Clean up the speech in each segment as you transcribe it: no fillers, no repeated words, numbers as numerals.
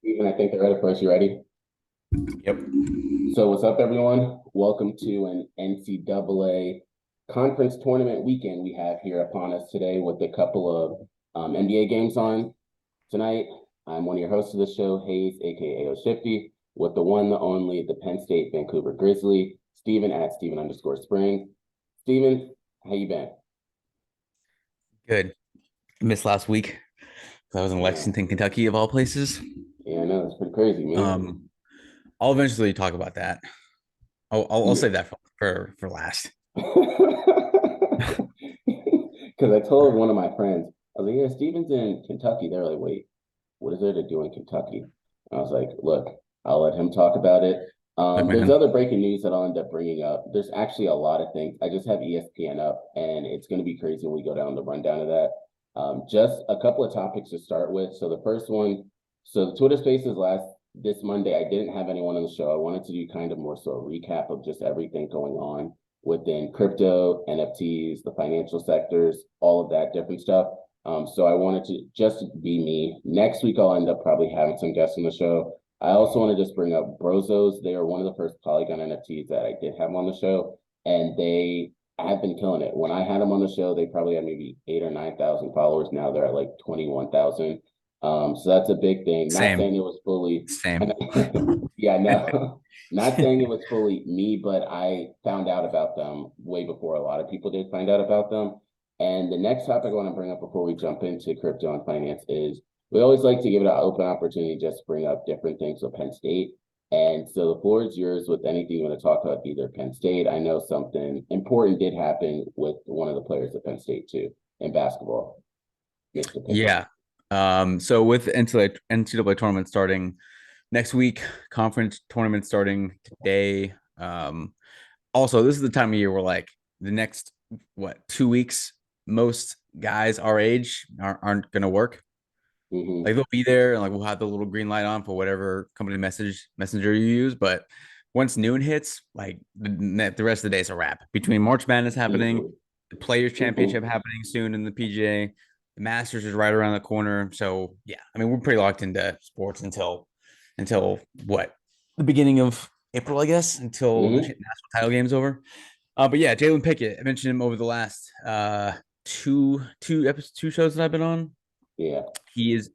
Steven, I think they're ready for us. You ready? Yep. So, what's up, everyone? Welcome to an NCAA conference tournament weekend we have here upon us today with a couple of NBA games on tonight. I'm one of your hosts of the show, Hayes, aka Shifty, with the one, the only, the Penn State Vancouver Grizzly, Steven at Steven_Spring. Steven, how you been? Good. Missed last week because I was in Yeah, Lexington, Kentucky, of all places. yeah, I know it's pretty crazy, man. Um, I'll eventually talk about that. I'll Yeah. save that for last. Because I told one of my friends, I was like, yeah, Steven's in Kentucky. They're like, wait, what is there to do in Kentucky? I was like, look, I'll let him talk about it. Look, There's man. other breaking news that I'll end up bringing up. There's actually a lot of things. I just have ESPN up, and it's going to be crazy when we go down the rundown of that. Just a couple of topics to start with. So the first one, so the Twitter Spaces last this Monday, I didn't have anyone on the show. I wanted to do kind of more so a recap of just everything going on within crypto, NFTs, the financial sectors, all of that different stuff. So I wanted to just be me. Next week, I'll end up probably having some guests on the show. I also want to just bring up Brozos. They are one of the first Polygon NFTs that I did have on the show, and they have been killing it. When I had them on the show, they probably had maybe 8 or 9 thousand followers. Now they're at like 21,000. So that's a big thing. Not Same. saying it was fully, Same. yeah, no, not saying it was fully me, but I found out about them way before a lot of people did find out about them. And the next topic I want to bring up before we jump into crypto and finance is we always like to give it an open opportunity just to bring up different things with Penn State. And so the floor is yours with anything you want to talk about, either Penn State. I know something important did happen with one of the players at Penn State too in basketball, Mr. Pickett. Yeah. So with NCAA tournament starting next week, conference tournament starting today. Also, this is the time of year where like the next 2 weeks, most guys our age aren't gonna work. Mm-hmm. Like they'll be there and like we'll have the little green light on for whatever company messenger you use. But once noon hits, like the rest of the day is a wrap. Between March Madness happening, Easily. the Players Mm-hmm. Championship happening soon in the PGA, the Masters is right around the corner. So yeah, I mean we're pretty locked into sports until what, the beginning of April, I guess, until the Mm-hmm. national title game's over. But yeah, Jalen Pickett. I mentioned him over the last two shows that I've been on. Yeah. He is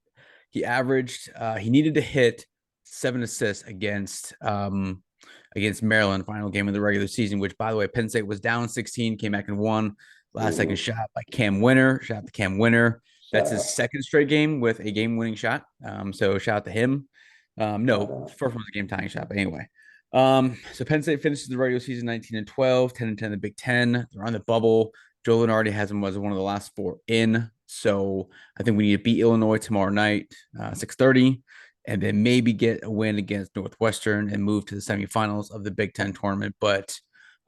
he averaged he needed to hit 7 assists against Maryland, final game of the regular season, which by the way, Penn State was down 16, came back and won. Last second Mm-hmm. shot by Cam Winner. Shout out to Cam Winner. Shout That's his out. second straight game with a game winning shot. So shout out to him. Shout No, out. first one was a game tying shot, but anyway. So Penn State finishes the regular season 19-12, 10-10 in the Big Ten. They're on the bubble. Joe Lenardi has them as one of the last four in. So I think we need to beat Illinois tomorrow night, 6:30, and then maybe get a win against Northwestern and move to the semifinals of the Big Ten tournament. But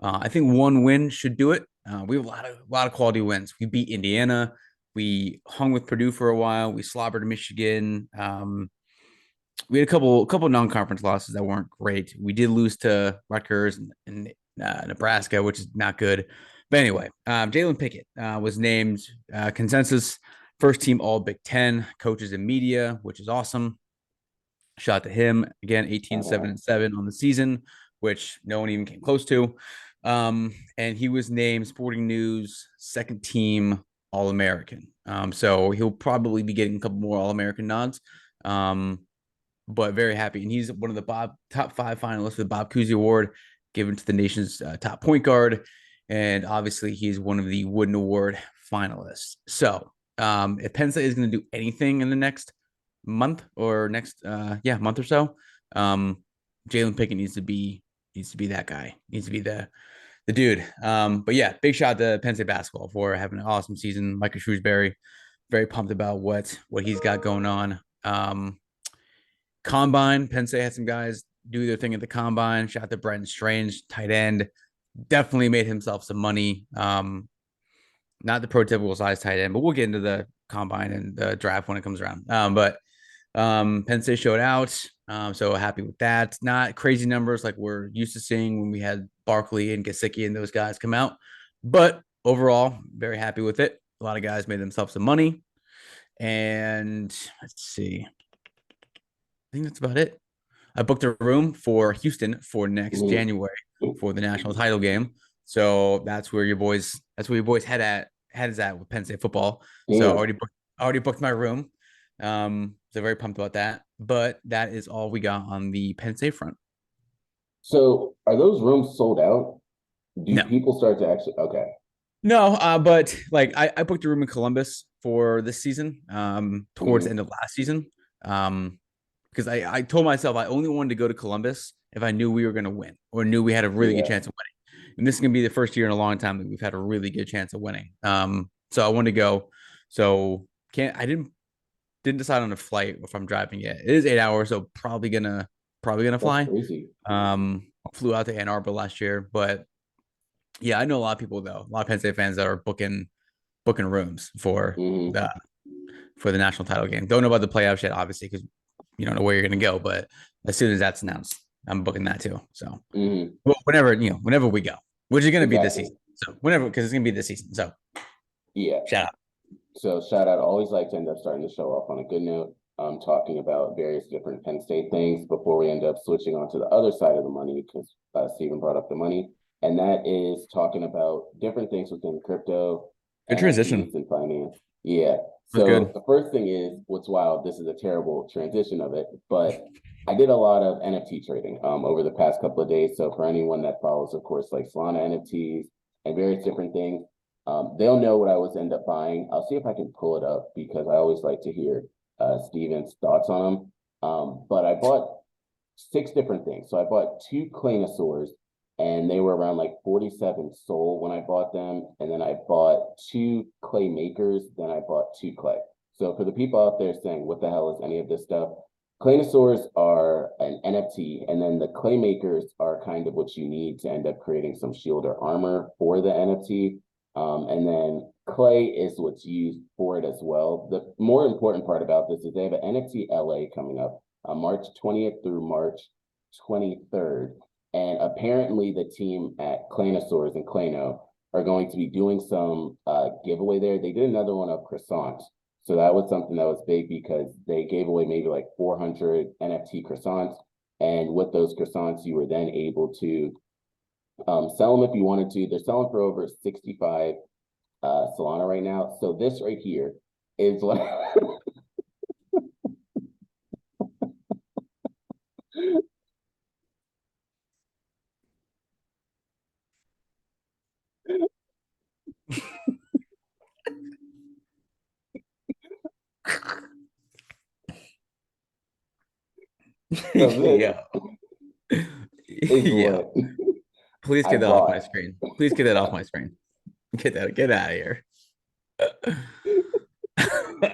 I think one win should do it. We have a lot of quality wins. We beat Indiana. We hung with Purdue for a while. We slobbered Michigan. We had a couple non-conference losses that weren't great. We did lose to Rutgers and Nebraska, which is not good. But anyway, Jalen Pickett was named consensus first team All Big Ten coaches and media, which is awesome. Shout out to him again, 18, Shout 7, out. and 7 on the season, which no one even came close to. And he was named Sporting News second team All American. So he'll probably be getting a couple more All American nods. Um, but very happy. And he's one of the top five finalists for the Bob Cousy Award, given to the nation's top point guard. And obviously, he's one of the Wooden Award finalists. So, if Penn State is going to do anything in the next month or month or so, um, Jalen Pickett needs to be that guy. Needs to be the dude. But yeah, big shout to Penn State basketball for having an awesome season. Michael Shrewsbury, very pumped about what he's got going on. Combine, Penn State had some guys do their thing at the combine. Shout out to Brenton Strange, tight end. Definitely made himself some money. Not the prototypical size tight end, but we'll get into the combine and the draft when it comes around. But Penn State showed out. So happy with that. Not crazy numbers like we're used to seeing when we had Barkley and Gesicki and those guys come out. But overall, very happy with it. A lot of guys made themselves some money. And let's see. think that's about it. I booked a room for Houston for next Mhm. January for the national title game. So that's where your boys head is at with Penn State football. So Damn. I already booked my room. So very pumped about that. But that is all we got on the Penn State front. So are those rooms sold out? Do No. people start to actually? Okay. No, but like I booked a room in Columbus for this season, towards the Hmm. end of last season. Because I told myself I only wanted to go to Columbus if I knew we were going to win or knew we had a really good Yeah. chance of winning. And this is going to be the first year in a long time that we've had a really good chance of winning. So I wanted to go. So can't I didn't decide on a flight if I'm driving yet. It is 8 hours, so probably gonna That's fly. crazy. Flew out to Ann Arbor last year, but yeah, I know a lot of people though, a lot of Penn State fans that are booking rooms Hmm. for the national title game. Don't know about the playoffs yet, obviously, because you don't know where you're going to go. But as soon as that's announced, I'm booking that too. So, Hmm. well, whenever we go, which is going to be this Exactly. season. So whenever, because it's going to be this season. So Yeah. shout out. So shout out. Always like to end up starting the show off on a good note. Talking about various different Penn State things before we end up switching on to the other side of the money because Stephen brought up the money, and that is talking about different things within crypto, Good transition. NFTs, and finance. Yeah. That's So good. the first thing is what's wild. This is a terrible transition of it, but I did a lot of NFT trading over the past couple of days. So for anyone that follows, of course, like Solana NFTs and various different things. They'll know what I was end up buying. I'll see if I can pull it up because I always like to hear Steven's thoughts on them. But I bought six different things. So I bought two Claynosaurs, and they were around like 47 soul when I bought them. And then I bought two clay makers. Then I bought two clay. So for the people out there saying, what the hell is any of this stuff? Claynosaurs are an NFT, and then the clay makers are kind of what you need to end up creating some shield or armor for the NFT. And then clay is what's used for it as well. The more important part about this is they have an NFT LA coming up March 20th through March 23rd. And apparently, the team at Claynosaurs and Clayno are going to be doing some giveaway there. They did another one of croissants. So that was something that was big because they gave away maybe like 400 NFT croissants. And with those croissants, you were then able to sell them if you wanted to. They're selling for over 65 Solana right now. So this right here is what so this Yeah. is Yeah. what Please I get that off my bought. screen. Please get that off my screen. Get out of here.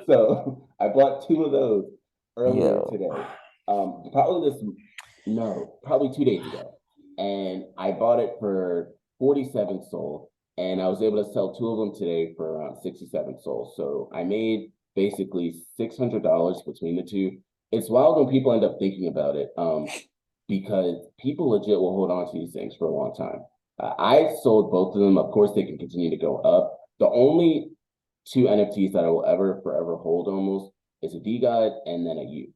So I bought two of those earlier Yo. today. Probably this, no, probably 2 days ago. And I bought it for 47 soul. And I was able to sell two of them today for around 67 soul. So I made basically $600 between the two. It's wild when people end up thinking about it, because people legit will hold on to these things for a long time. I sold both of them. Of course, they can continue to go up. The only two NFTs that I will ever forever hold almost is a D God and then a U.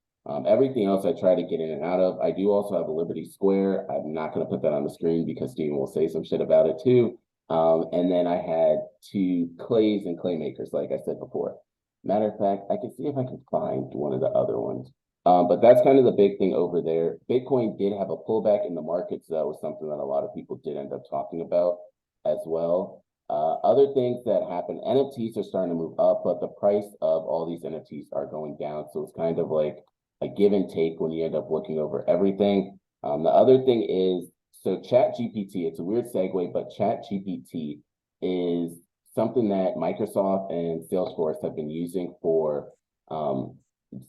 Everything else I try to get in and out of. I do also have a Liberty Square. I'm not going to put that on the screen because Steven will say some shit about it too. And then I had two clays and clay makers, like I said before. Matter of fact, I can see if I can find one of the other ones. But that's kind of the big thing over there. Bitcoin did have a pullback in the market, so that was something that a lot of people did end up talking about as well. Other things that happen, NFTs are starting to move up, but the price of all these NFTs are going down. So it's kind of like a give and take when you end up looking over everything. The other thing is, so Chat GPT, it's a weird segue, but Chat GPT is something that Microsoft and Salesforce have been using for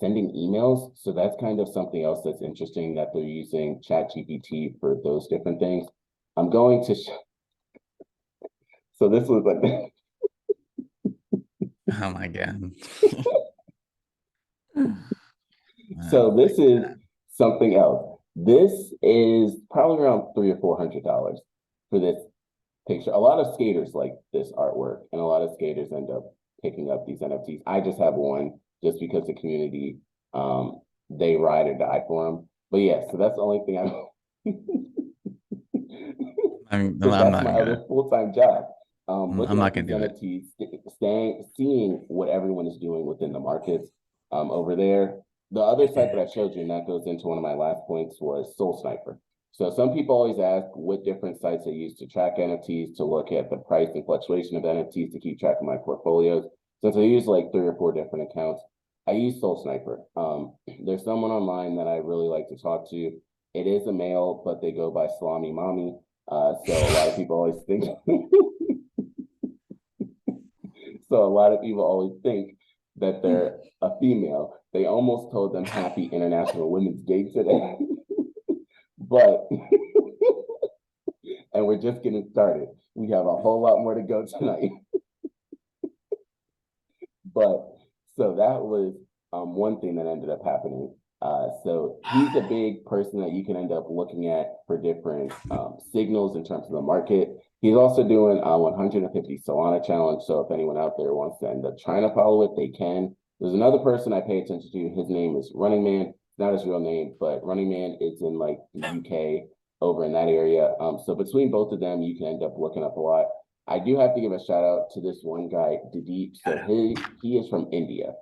sending emails. So that's kind of something else that's interesting that they're using Chat GPT for those different things. I'm going to, so this was like, Oh my god. Oh so my this is god. something else. This is probably around $300 or $400 for this picture. A lot of skaters like this artwork, and a lot of skaters end up picking up these NFTs. I just have one just because the community they ride or die for him. But yeah, so that's the only thing I'm because I'm that's not my gonna. other full-time job. I'm Looking not at gonna these do it. NFTs, seeing what everyone is doing within the markets over there. The other site that I showed you, and that goes into one of my last points, was Soul Sniper. So some people always ask what different sites I use to track NFTs, to look at the price and fluctuation of NFTs, to keep track of my portfolios. Since I use like 3 or 4 different accounts, I use Soul Sniper. There's someone online that I really like to talk to. It is a male, but they go by Salami Mommy. So a lot of people always think so a lot of people always think that they're a female. They almost told them Happy International Women's Day today. But and we're just getting started. We have a whole lot more to go tonight. But so that was one thing that ended up happening. So he's a big person that you can end up looking at for different signals in terms of the market. He's also doing a 150 Solana challenge. So if anyone out there wants to end up trying to follow it, they can. There's another person I pay attention to. His name is Running Man. Not his real name, but Running Man is in like the UK, over in that area. So between both of them, you can end up looking up a lot. I do have to give a shout out to this one guy, Dedeep. So he is from India.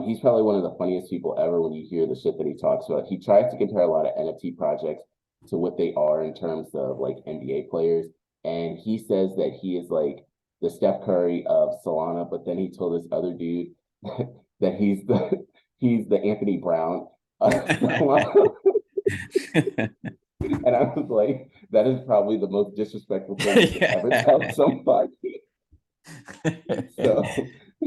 He's probably one of the funniest people ever when you hear the shit that he talks about. He tries to compare a lot of NFT projects to what they are in terms of like NBA players. And he says that he is like the Steph Curry of Solana, but then he told this other dude that he's the Anthony Brown of Solana. And I was like, that is probably the most disrespectful thing you could ever tell somebody. So,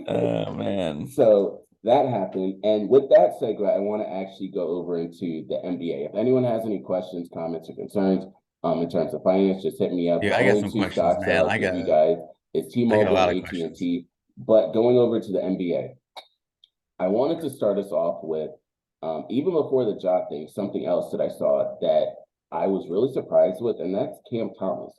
Oh man. so that happened. And with that segue, I want to actually go over into the NBA. If anyone has any questions, comments, or concerns in terms of finance, just hit me up. Yeah, The I got only some two questions, stocks that man. I'll give you guys is I got a T-Mobile and lot of questions. AT&T. But going over to the NBA, I wanted to start us off with, even before the job thing, something else that I saw that I was really surprised with, and that's Cam Thomas.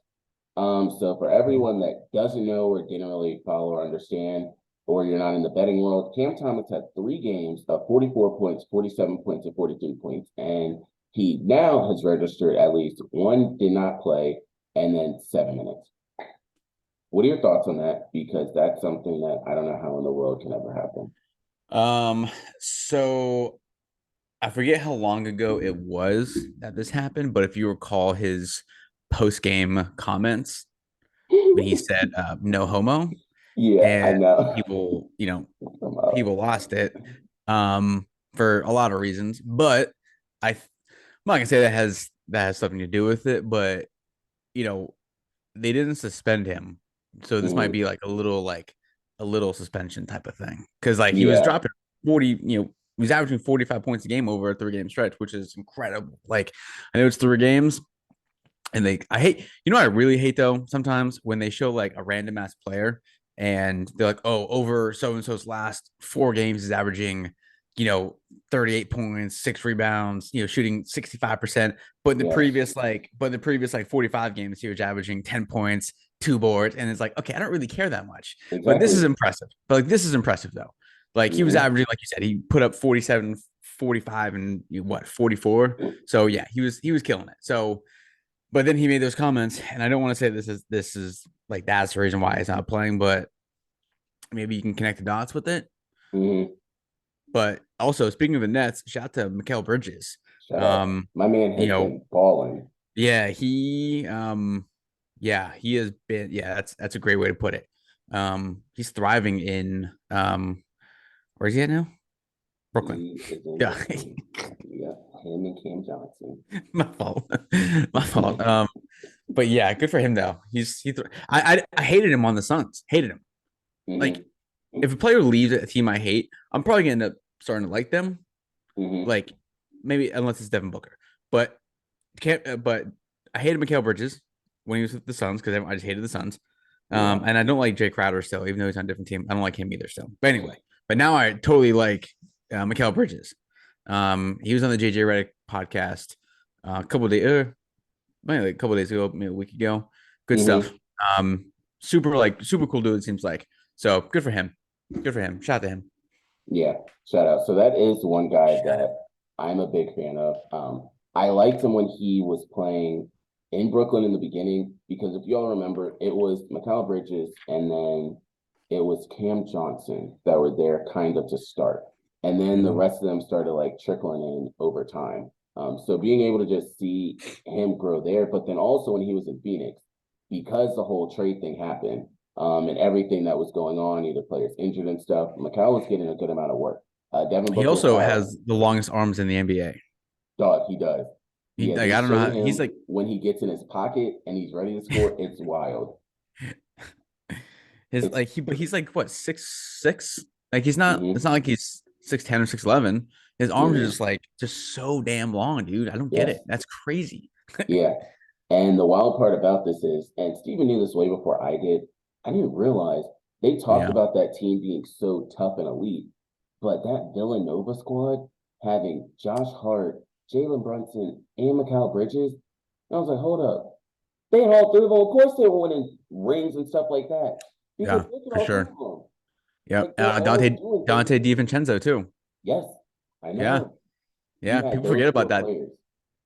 So for everyone that doesn't know or didn't really follow or understand, or you're not in the betting world, Cam Thomas had 3 games of 44 points, 47 points, and 43 points. And he now has registered at least one did not play and then 7 minutes. What are your thoughts on that? Because that's something that I don't know how in the world can ever happen. So I forget how long ago it was that this happened, but if you recall his post-game comments when he said no homo, Yeah, I and know. people, people lost it for a lot of reasons, but I'm not gonna say that has something to do with it, but you know, they didn't suspend him. So this might Mhm. be like a little suspension type of thing. Cause like he was Yeah, dropping 40, he was averaging 45 points a game over a 3 game stretch, which is incredible. Like I know it's 3 games, and I hate, I really hate though, sometimes when they show like a random ass player and they're like, oh, over so and so's last 4 games is averaging, 38 points, 6 rebounds, shooting 65%. yeah, But in the previous like 45 games, he was averaging 10 points, 2 boards. And it's like, okay, I don't really care that much. But this is exactly. impressive. But like this is impressive though. Like he was Hmm. averaging, like you said, he put up 47, 45, and 44. So yeah, he was killing it. So but then he made those comments, and I don't want to say this is like that's the reason why he's not playing, but maybe you can connect the dots with it. Hmm. But also, speaking of the Nets, shout out to Mikal Bridges. Shut up. Um, My man you has know, been balling. yeah, he has been, yeah, that's a great way to put it. He's thriving in where's he at now? Brooklyn. He is in Yeah, Brooklyn. Yeah, him and Cam Johnson. my fault. My fault. But yeah, good for him though. I hated him on the Suns. Hated him. Like Hmm. if a player leaves a team I hate, I'm probably gonna end up starting to like them. Hmm. Like maybe unless it's Devin Booker, but can't. But I hated Mikal Bridges when he was with the Suns because I just hated the Suns. Yeah. And I don't like Jay Crowder still, even though he's on a different team. I don't like him either still. But anyway, but now I totally like Mikal Bridges. He was on the JJ Redick podcast a couple of days, maybe like a couple of days ago, maybe a week ago. Good stuff. Hmm. Um, super cool dude. It seems like so good for him. Good for him. Shout out to him. Yeah. Shout out. So that is one guy that I'm a big fan of. I liked him when he was playing in Brooklyn in the beginning because if y'all remember, it was Mikal Bridges and then it was Cam Johnson that were there kind of to start. And then the Mhm. rest of them started like trickling in over time. So being able to just see him grow there, but then also when he was in Phoenix, because the whole trade thing happened, and everything that was going on, either players injured and stuff, Mikal was getting a good amount of work. Devin He Booker was also out. has the longest arms in the NBA. Dog, he does. He Yeah, like they I don't know showed how he's him like when he gets in his pocket and he's ready to score. It's wild. his It's like he but he's like what 6'6"? Like he's not it's mm-hmm, not like he's 6'10" or 6'11. His arms are mm-hmm. just like just so damn long, dude. I don't get Yes, it. That's crazy. yeah. And the wild part about this is, and Steven knew this way before I did. I didn't realize they talked Yeah. about that team being so tough and elite, but that Villanova squad having Josh Hart, Jalen Brunson, and Mikal Bridges, I was like, hold up. They had all three of them. Of course, they were winning rings and stuff like that because Yeah, look at for all three sure. of them. Yep. Like they're all doing things. Dante DiVincenzo too. Yes, I Yeah. know. Yeah. You had People forget those about four that. players.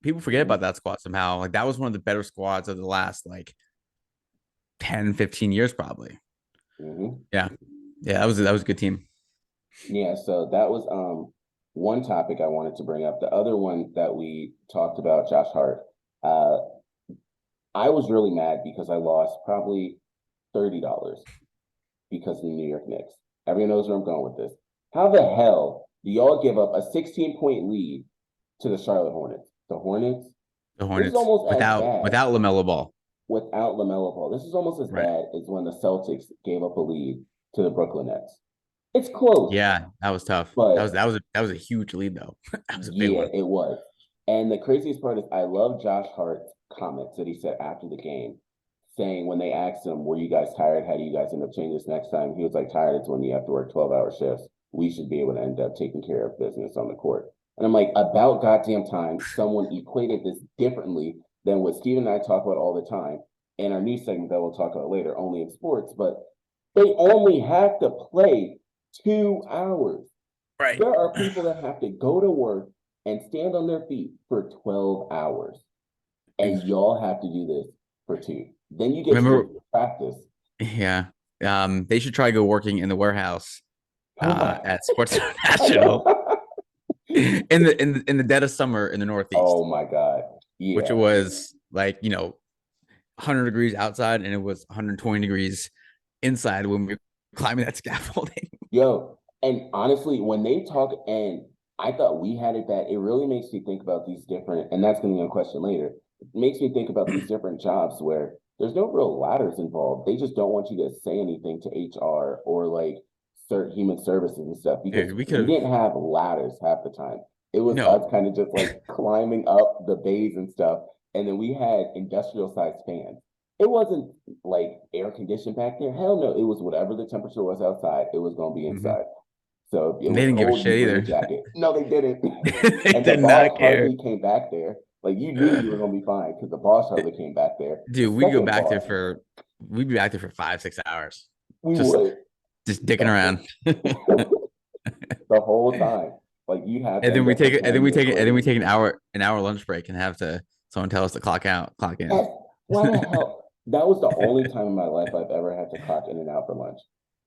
People forget Hmm. about that squad somehow. Like that was one of the better squads of the last like 10, 15 years, probably. Hmm. Yeah. Yeah, that was a good team. Yeah, so that was one topic I wanted to bring up. The other one that we talked about, Josh Hart. Uh, I was really mad because I lost probably $30 because of the New York Knicks. Everyone knows where I'm going with this. How the hell do y'all give up a 16-point lead to the Charlotte Hornets? The Hornets. The This is Hornets almost as bad without LaMelo Ball. without LaMelo Ball. This is almost as Right. bad as when the Celtics gave up a lead to the Brooklyn Nets. It's close, Yeah, that was tough. but That was a huge lead though. That was a big yeah, one. it was. And the craziest part is I love Josh Hart's comments that he said after the game, saying when they asked him, were you guys tired? How do you guys end up changing this next time? He was like, tired is when you have to work 12-hour shifts. We should be able to end up taking care of business on the court. And I'm like, about goddamn time, someone equated this differently than what Steve and I talk about all the time in our new segment that we'll talk about later, only in sports. But they only have to play 2 hours. Right. There are people that have to go to work and stand on their feet for 12 hours, and y'all have to do this for two. Then you get to Remember, just practice. yeah. They should try go working in the warehouse Oh my, at Sports I International know. in the dead of summer in the Oh Northeast, my God. which it Yeah. was like, 100 degrees outside and it was 120 degrees inside when we were climbing that scaffolding. Yo, and honestly, when they talk, and I thought we had it bad, it really makes me think about these different, and that's going to be a question later. It makes me think about these different jobs where there's no real ladders involved. They just don't want you to say anything to HR or like certain human services and stuff because Dude, we could we have didn't have ladders half the time. It was no. us kind of just like climbing up the bays and stuff. And then we had industrial sized fans. It wasn't like air conditioned back there. Hell no, it was whatever the temperature was outside, it was going to be Mhm. inside. So if it And they was didn't give a cold, you shit bring a either. jacket. No, they didn't. They And the did boss not care. hardly came back there. Like you knew you were going to be fine because the boss hardly came back there. The Dude, second boss, we'd be back there for 5, 6 hours. we Just would just dicking the around. the whole time. Like you have to And then end we up take it, and then pretending we you're take it, and then we quitting. take an hour lunch break and have to someone tell us to clock out, clock in. That's why the hell. That was the only time in my life I've ever had to clock in and out for lunch.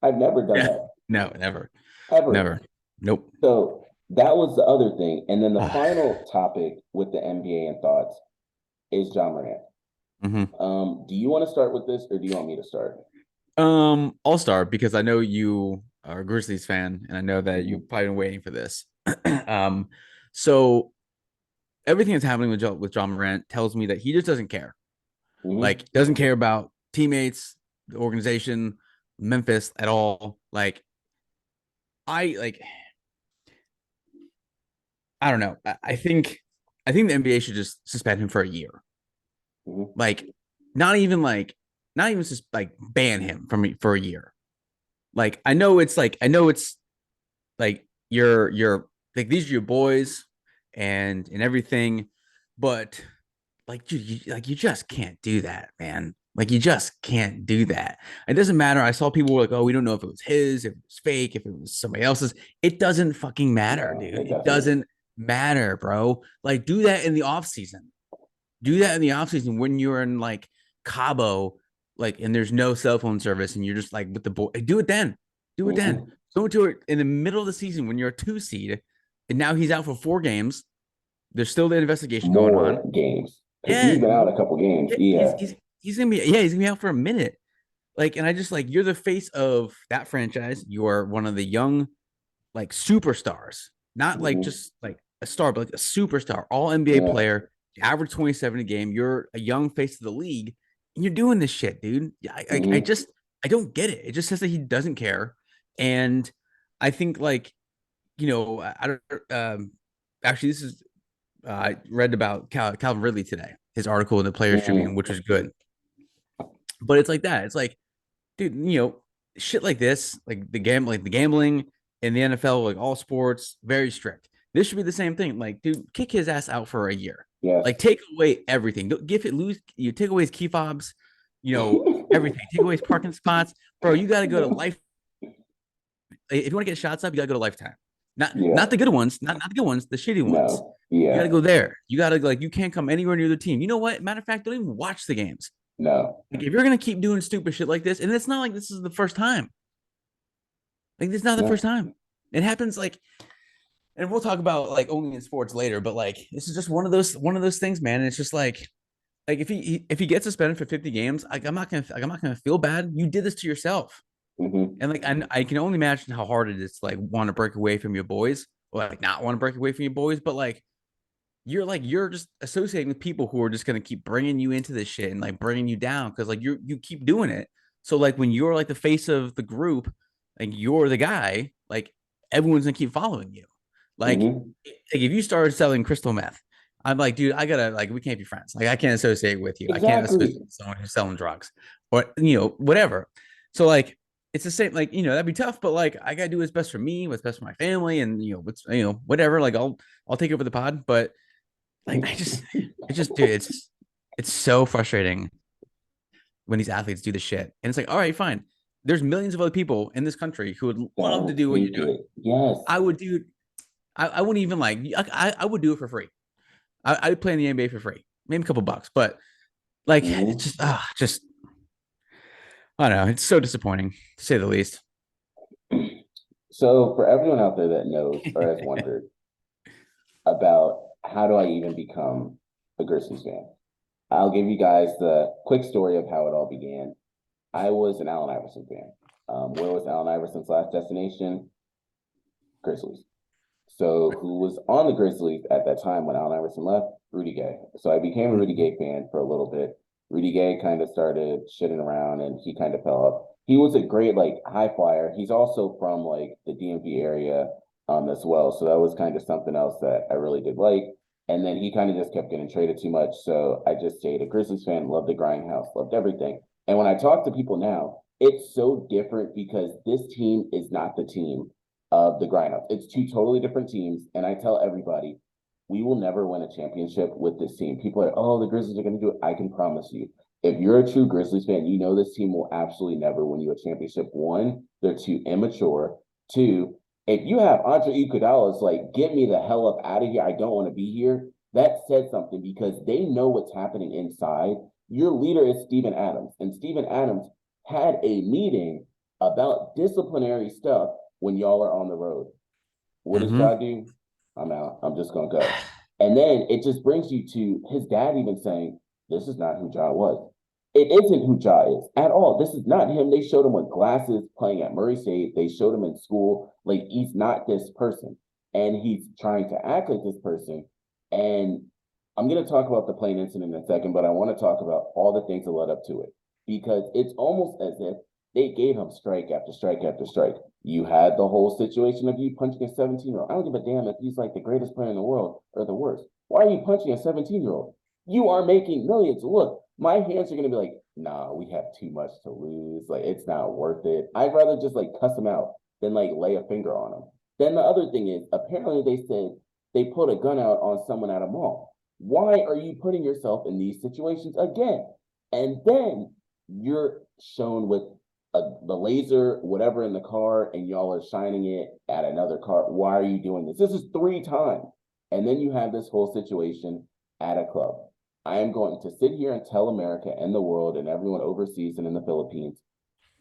I've never done Yeah. that No, never. ever. Never. Nope. So that was the other thing. And then the final topic with the NBA and thoughts is John Morant. Mhm. Do you want to start with this or do you want me to start? I'll start because I know you are a Grizzlies fan, and I know that you've Mhm. probably been waiting for this. um, so everything that's happening with John Morant tells me that he just doesn't care. Mhm. Like, doesn't care about teammates, the organization, Memphis at all. Like, I like, I don't know. I think the NBA should just suspend him for a year. Mhm. Like, not even like, not even just like ban him from me for a year. Like, I know it's like you're like these are your boys and everything, but like dude, you just can't do that, man. Like you just can't do that. It doesn't matter. I saw people were like, oh, we don't know if it was his, if it was fake, if it was somebody else's. It doesn't fucking matter, No, dude. it It doesn't. doesn't matter, bro. Like, do that in the off season. Do that in the off season when you're in like Cabo, like, and there's no cell phone service, and you're just like with the boy. Do it then. Do it then. Hmm. Don't do it in the middle of the season when you're a 2 seed, and now he's out for 4 games. There's still the investigation going on. More games because he's Yeah, been out a couple games. he's Yeah. he's he's gonna be he's gonna be out for a minute. Like, and I just like you're the face of that franchise. You're one of the young like superstars, not like Hmm. just like a star, but like a superstar, all NBA Yeah. player, average 27 a game. You're a young face of the league, and you're doing this shit, dude. I Hmm. just I don't get it. It just says that he doesn't care, and I think like I don't actually this is I read about Calvin Ridley today, his article in the Players Tribune, Hmm. which was good, but it's like that. It's like dude, shit like this, like the gambling in the NFL, like all sports, very strict. This should be the same thing. Like, dude, kick his ass out for a year. Yes. Like, take away everything. Don't give it lose. You take away his key fobs, everything. Take away his parking spots, bro. You got to go to life. If you want to get shots up, you got to go to Lifetime. Not Yeah. the good ones, not the good ones, the shitty ones. No. You got to Yeah. go there. You got to like you can't come anywhere near the team. You know what? Matter of fact, don't even watch the games. No. Like if you're gonna keep doing stupid shit like this, and it's not like this is the first time. Like this is not the first No. time. It happens like, and we'll talk about like only in sports later, but like this is just one of those things, man. And it's just like if he gets suspended for 50 games, like I'm not gonna feel bad. You did this to yourself, Hmm. and like I can only imagine how hard it is to like want to break away from your boys, or like not want to break away from your boys, but you're just associating with people who are just gonna keep bringing you into this shit and like bringing you down because like you keep doing it. So like when you're like the face of the group, like you're the guy, like everyone's gonna keep following you. Hmm. Like if you started selling crystal meth, I'm like, dude, I gotta like we can't be friends. Like I can't associate with you. I can't associate Exactly. with someone who's selling drugs or whatever. So like it's the same. Like that'd be tough, but like I gotta do what's best for me, what's best for my family, and what's whatever. Like I'll take over the pod, but like dude, it's so frustrating when these athletes do the shit. And it's like, all right, fine. There's millions of other people in this country who would That love to will do what you're take doing. it. Yes. I would do I wouldn't even like I would do it for free. I would play in the NBA for free. Maybe a couple bucks, but like it's Hmm. just I don't know. It's so disappointing to say the least. So for everyone out there that knows or has wondered about how do I even become a Grizzlies fan, I'll give you guys the quick story of how it all began. I was an Allen Iverson fan. Where was Allen Iverson's last destination? Grizzlies. So who was on the Grizzlies at that time when Allen Iverson left? Rudy Gay. So I became a Rudy Mhm. Gay fan for a little bit. Rudy Gay kind of started shitting around and he kind of fell off. He was a great like high flyer. He's also from like the DMV area as well. So that was kind of something else that I really did like. And then he kind of just kept getting traded too much. So I just stayed a Grizzlies fan, loved the grindhouse, loved everything. And when I talk to people now, it's so different because this team is not the team of the grindhouse. It's two totally different teams. And I tell everybody, we will never win a championship with this team. People are, oh, the Grizzlies are going to do it. I can promise you. If you're a true Grizzlies fan, you know this team will absolutely never win you a championship. One, they're too immature. Two, if you have Andre Iguodala's like, get me the hell up out of here. I don't want to be here. That says something because they know what's happening inside. Your leader is Steven Adams, and Steven Adams had a meeting about disciplinary stuff when y'all are on the road. What does Mhm. Ja do? I'm out. I'm just gonna go. And then it just brings you to his dad even saying, "This is not who Ja was. It isn't who Ja is at all. This is not him." They showed him with glasses playing at Murray State. They showed him in school. Like he's not this person, and he's trying to act like this person. And I'm gonna talk about the plane incident in a second, but I want to talk about all the things that led up to it because it's almost as if they gave him strike after strike after strike. You had the whole situation of you punching a 17-year-old. I don't give a damn if he's like the greatest player in the world or the worst. Why are you punching a 17-year-old? You are making millions. Look, my hands are going to be like, nah, we have too much to lose. Like, it's not worth it. I'd rather just like cuss him out than like lay a finger on him. Then the other thing is, apparently they said they put a gun out on someone at a mall. Why are you putting yourself in these situations again? And then you're shown with the laser, whatever in the car, and y'all are shining it at another car. Why are you doing this? This is 3 times. And then you have this whole situation at a club. I am going to sit here and tell America and the world and everyone overseas and in the Philippines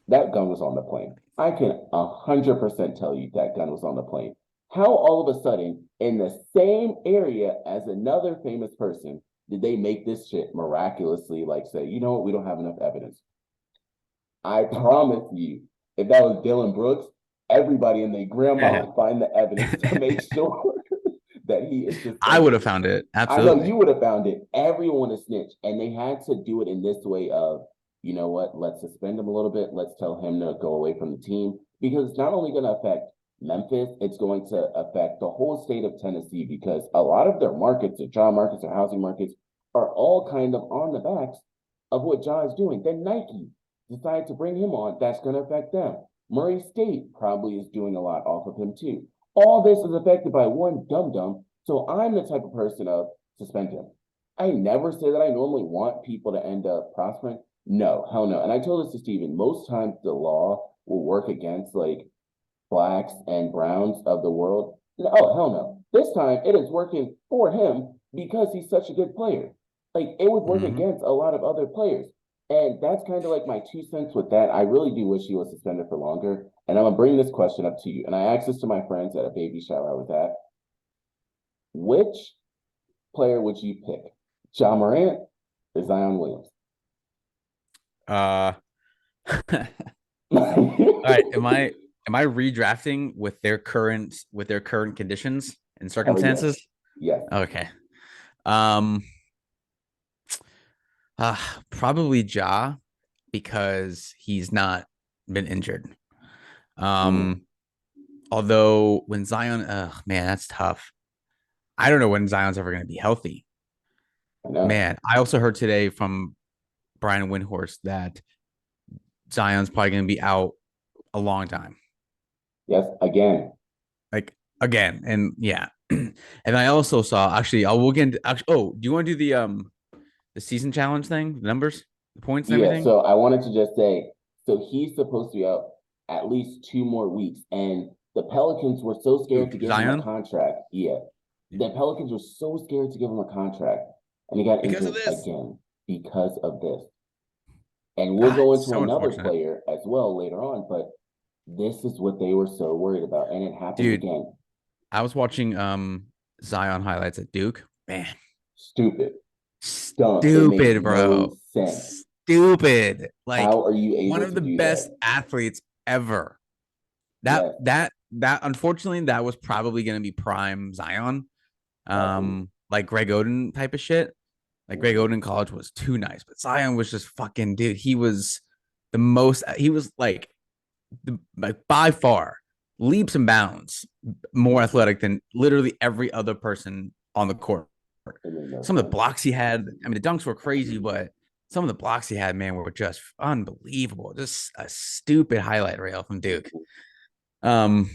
that gun was on the plane. I can 100% tell you that gun was on the plane. How all of a sudden, in the same area as another famous person, did they make this shit miraculously like say, you know what, we don't have enough evidence? I promise you, if that was Dylan Brooks, everybody and their grandma would find the evidence to make sure that he is I would suspended. have found it. I know Absolutely. you would have found it. Everyone is snitch. And they had to do it in this way of, you know what, let's suspend him a little bit. Let's tell him to go away from the team. Because it's not only going to affect Memphis, it's going to affect the whole state of Tennessee because a lot of their markets, their job markets, their housing markets, are all kind of on the backs of what Ja is doing. Then Nike decided to bring him on. That's going to affect them. Murray State probably is doing a lot off of him too. All this is affected by one dum dum. So I'm the type of person of suspend him. I never say that I normally want people to end up prospering. No, hell no. And I told this to Steven, most times the law will work against like blacks and browns of the world. Oh, hell no. This time it is working for him because he's such a good player. Like it would work Mhm. against a lot of other players. And that's kind of like my 2 cents with that. I really do wish he was suspended for longer. And I'm gonna bring this question up to you. And I asked this to my friends at a baby shower I was at. Which player would you pick? Ja Morant or Zion Williams? Uh, all right. Hell Am I redrafting with their current conditions and yes. circumstances? Yes. Okay. Um. Probably Ja because he's not been injured. Mm, Um. Although when Zion, man, that's tough. I don't know when Zion's ever going to be healthy. I know. Man, I also heard today from Brian Windhorst that Zion's probably going to be out a long time. Yes, again. Like again, and yeah. And I also saw actually we'll get into actually do you want to do the season challenge thing, the numbers, the points and Yeah, everything? so I wanted to just say, so he's supposed to be out at least 2 more weeks. And the Pelicans were so Who, scared to give him a Zion? contract. Yeah. The Pelicans were so scared to give him a contract. And he got Because of injured this. again because of this. And we'll go It's into so another unfortunate. player as well later on, but this is what they were so worried about. And it happened Dude, again. I was watching Zion highlights at Duke. Man, Stupid. Dumb. It makes stupid, no bro. sense. Stupid. Like How are you one able of to the do best that? athletes ever. That Yes, that that unfortunately that was probably gonna be prime Zion. probably. Like Greg Oden type of shit. Like Greg Mhm. Oden in college was too nice, but Zion was just fucking dude. He was like by far leaps and bounds more Mhm. athletic than literally every other person on the court. It made no Some of the sense. blocks he had, I mean, the dunks were crazy, but some of the blocks he had, man, were just unbelievable. Just a stupid highlight reel from Duke. Um,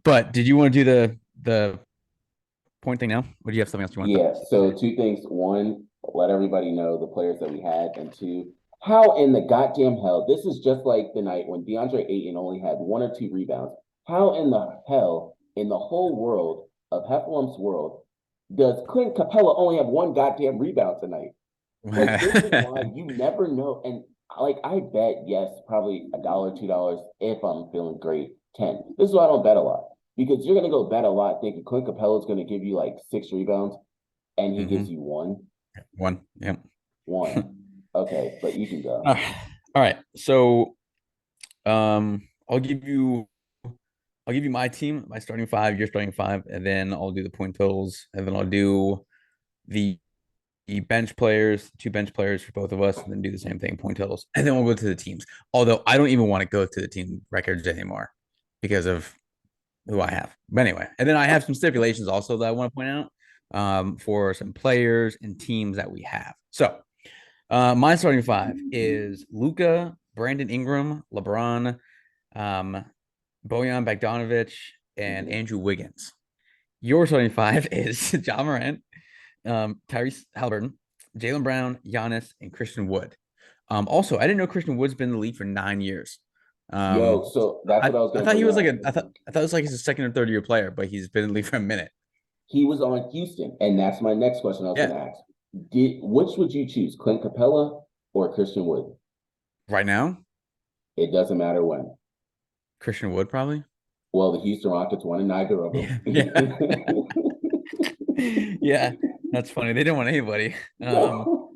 but did you want to do the point thing now? Or do you have something else you want to Yeah, so say? 2 things. One, let everybody know the players that we had. And two, how in the goddamn hell, this is just like the night when DeAndre Ayton only had 1 or 2 rebounds. How in the hell, in the whole world of Hefflem's world, does Clint Capella only have one goddamn rebound tonight? Like, this is why you never know. And like, I bet, yes, probably $1, $2 if I'm feeling great, 10. This is why I don't bet a lot because you're gonna go bet a lot thinking Clint Capella is gonna give you like 6 rebounds and he Mm-hmm. gives you one. One. Yep. One. Okay, but you can All go. right. So um I'll give you I'll give you my team, my starting five, your starting five, and then I'll do the point totals, and then I'll do the bench players, two bench players for both of us, and then do the same thing, point totals, and then we'll go to the teams. Although I don't even want to go to the team records anymore because of who I have. But anyway, and then I have some stipulations also that I want to point out for some players and teams that we have. So my starting five is Luca, Brandon Ingram, LeBron, um, Bojan Bogdanovic, and Mhm. Andrew Wiggins. Your starting five is John Morant, Tyrese Halliburton, Jalen Brown, Giannis, and Christian Wood. Also, I didn't know Christian Wood's been in the league for 9 years. Yo, Um, so that's what I was I gonna thought he bring was like up. I thought it was like he's a second or third year player, but he's been in the league for a minute. He was on Houston, and that's my next question I was Yeah. going to ask. Which would you choose, Clint Capella or Christian Wood? Right now, It doesn't matter when. Christian Wood probably. Well, the Houston Rockets won neither of them. Yeah. Yeah. Yeah. That's funny. They didn't want anybody. No.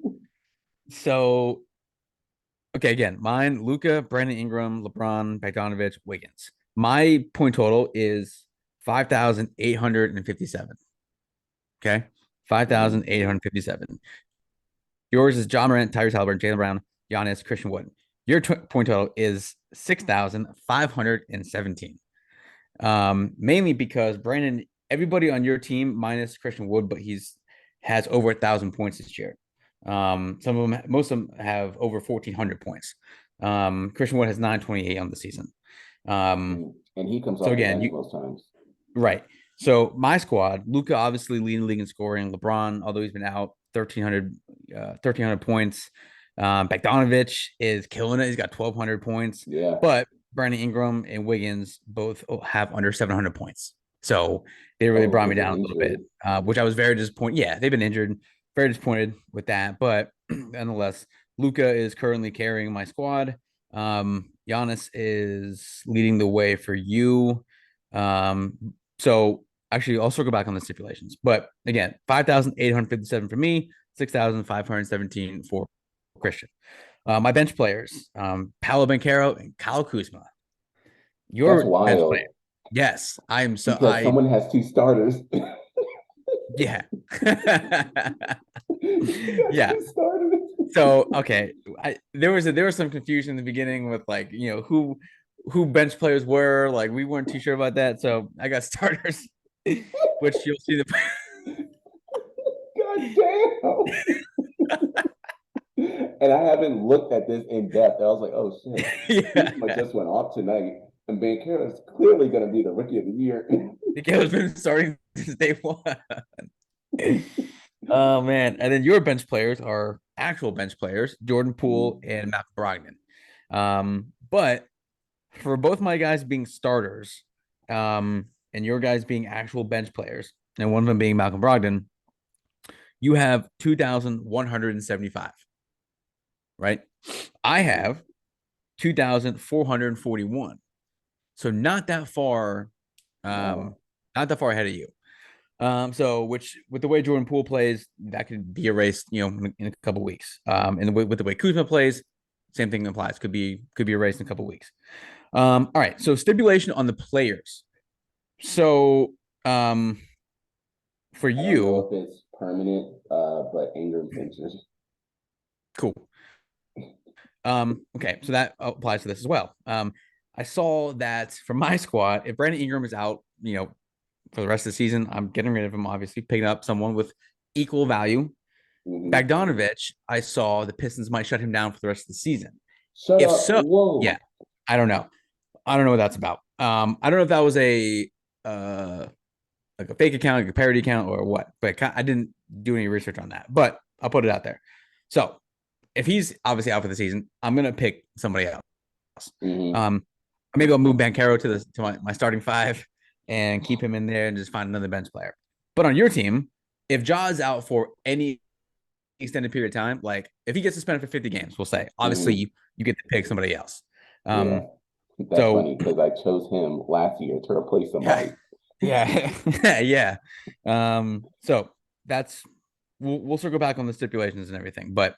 So okay, again, mine, Luca, Brandon Ingram, LeBron, Bogdanovich, Wiggins. My point total is 5,857. Okay. Mhm. 5,857. Yours is John Morant, Tyrese Halliburton, Jaylen Brown, Giannis, Christian Wood. Your point total is 6,517. Mainly because Brandon, everybody on your team minus Christian Wood, but he's has over 1,000 points this year. Some of them, most of them have over 1,400 points. Christian Wood has 928 on the season. And he comes So off the again, bench most times. right. So my squad, Luca obviously leading the league in scoring. LeBron, although he's been out, 1,300 points. Bogdanovich is killing it. He's got 1,200 points. Yeah. But Brandon Ingram and Wiggins both have under 700 points. So they really Oh, brought me they've been down a little bit, injured. which I was very disappointed. Yeah, they've been injured. Very disappointed with that. But nonetheless, Luca is currently carrying my squad. Giannis is leading the way for you. So actually, I'll circle back on the stipulations. But again, 5,857 for me, 6,517 for Christian. My bench players, Paolo Banchero and Kyle Kuzma. That's Your bench player. wild Yes, I am so because someone has two starters. yeah. He got Yeah. two starters. So okay, there was some confusion in the beginning with like who bench players were, like we weren't too sure about that. So I got starters, which you'll see the God damn. And I haven't looked at this in depth. I was like, oh shit, Kuzma yeah. just went off tonight, and Banchero is clearly going to be the rookie of the year. The game has been starting since day one. Oh man! And then your bench players are actual bench players: Jordan Poole and Matt Brogdon. But for both my guys being starters, and your guys being actual bench players, and one of them being Malcolm Brogdon, you have 2,175, right? I have 2,441. So um, Wow. not that far ahead of you. So which with the way Jordan Poole plays, that could be erased, in a couple of weeks. And with the way Kuzma plays, same thing applies. Could be erased in a couple of weeks. All right. So stipulation on the players. So for I don't know you, if it's permanent, but Ingram's injured. cool. Okay, so that applies to this as well. I saw that for my squad, if Brandon Ingram is out, for the rest of the season, I'm getting rid of him, obviously, picking up someone with equal value. Mm-hmm. Bogdanovich, I saw the Pistons might shut him down for the rest of the season. Shut If up. so, yeah, Whoa. I don't know. I don't know what that's about. I don't know if that was a uh like a fake account, like a parody account, or what. But I didn't do any research on that. But I'll put it out there. So if he's obviously out for the season, I'm gonna pick somebody else. Mm-hmm. Um, maybe I'll move Banchero to my starting five and keep him in there and just find another bench player. But on your team, if Jaw's out for any extended period of time, like if he gets suspended for 50 games, we'll say, obviously Mm-hmm. you get to pick somebody else. Yeah. Um, That's so funny because I chose him last year to replace yeah, somebody. yeah, yeah. So that's we'll circle back on the stipulations and everything, but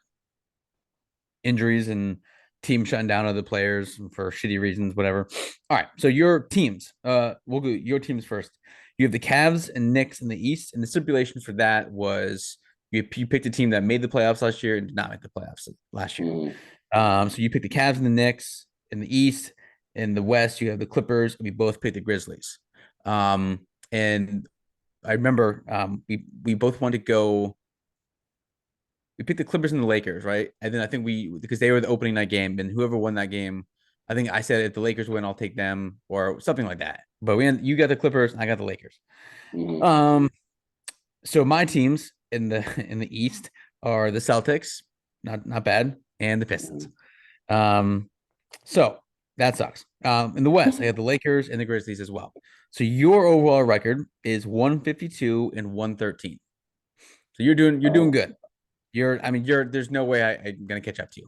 injuries and team shutting down other players for shitty reasons, whatever. All right. So your teams, we'll go your teams first. You have the Cavs and Knicks in the East, and the stipulation for that was you picked a team that made the playoffs last year and did not make the playoffs last year. Mm-hmm. So you picked the Cavs and the Knicks in the East. In the West, you have the Clippers, and we both picked the Grizzlies. And I remember we both wanted to go. We picked the Clippers and the Lakers, right? And then I think because they were the opening night game, and whoever won that game, I think I said if the Lakers win, I'll take them or something like that. But you got the Clippers, I got the Lakers. Mm-hmm. Um, so my teams in the in the East are the Celtics, not bad, and the Pistons. Mm-hmm. Um, so That sucks. In the West, I have the Lakers and the Grizzlies as well. So your overall record is 152 and 113. So you're doing Oh, good. There's no way I'm gonna catch up to you.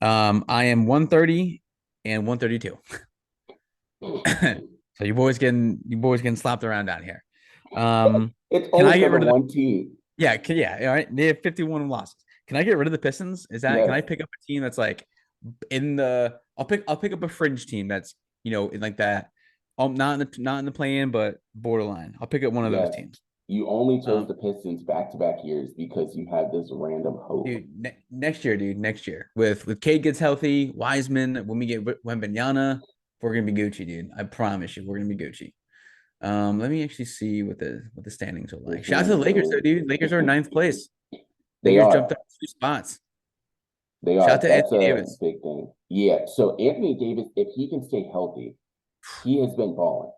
I am 130 and 132. So you boys getting slapped around down here. it's Can only I for get the rid of the one team. all right. They have 51 losses. Can I get rid of the Pistons? Can Yes, I pick up a team that's like in the I'll pick up a fringe team that's in like that. Not in the play-in, but borderline. I'll pick up one of those yes. teams. You only chose Um, the Pistons back-to-back years because you had this random hope. next year, next year with Cade gets healthy, Wiseman, when we get Wembanyama, we're gonna be Gucci, dude. I promise you, we're gonna be Gucci. Let me actually see what the standings are like. Shout out to the Gucci Lakers, though, and dude. Lakers are in ninth place. they Lakers are. jumped up 2 spots. They Shout out are. to That's Anthony a Davis. big thing. Yeah. So Anthony Davis, if he can stay healthy, he has been balling.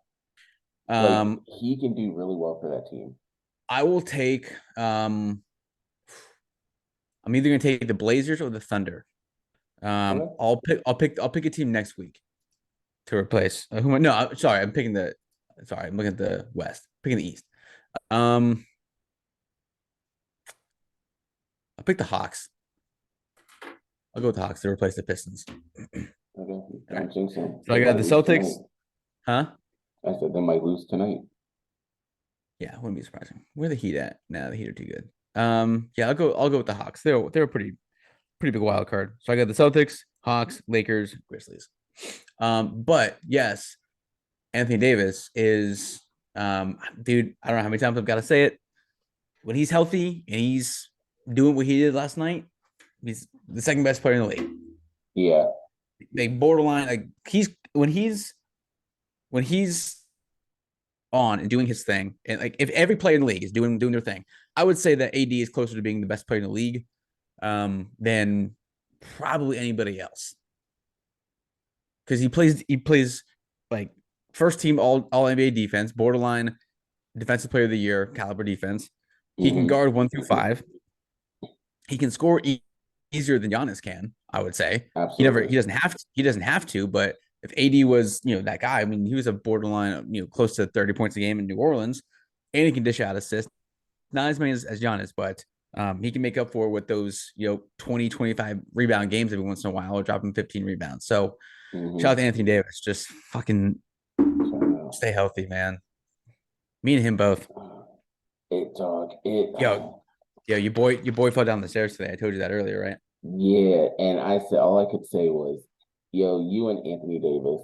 Like Um, he can do really well for that team. I will take. I'm either gonna take the Blazers or the Thunder. Okay. I'll pick a team next week to replace who. No, sorry, I'm picking the. Sorry, I'm looking at the West. Picking the East. Um, I'll pick the Hawks. I'll go with the Hawks to replace the Pistons. Okay. All right. Don't jinx them. So They I got might the lose Celtics. tonight. Huh? I said they might lose tonight. Yeah, wouldn't be surprising. Where the Heat at? Nah, the Heat are too good. Yeah, I'll go with the Hawks. They're a pretty big wild card. So I got the Celtics, Hawks, Lakers, Grizzlies. But yes, Anthony Davis is dude, I don't know how many times I've got to say it. When he's healthy and he's doing what he did last night, he's the second best player in the league. Yeah. They borderline like when he's on and doing his thing, and like if every player in the league is doing their thing, I would say that AD is closer to being the best player in the league than probably anybody else because he plays like first team all NBA defense, borderline defensive player of the year caliber defense. He can Hmm. guard 1 through 5. He can score easier than Giannis can. I would say Absolutely. he doesn't have to, but if AD was that guy, I mean he was a borderline close to 30 points a game in New Orleans, and he can dish out assists. Not as many as Giannis, but he can make up for with those 20 25 rebound games every once in a while, or dropping 15 rebounds. So shout out Hmm. to Anthony Davis, just fucking So no. stay healthy, man. Me and him both. It dog. It Yo, your boy fell down the stairs today. I told you that earlier, right? yeah. And I said all I could say was, yo, you and Anthony Davis,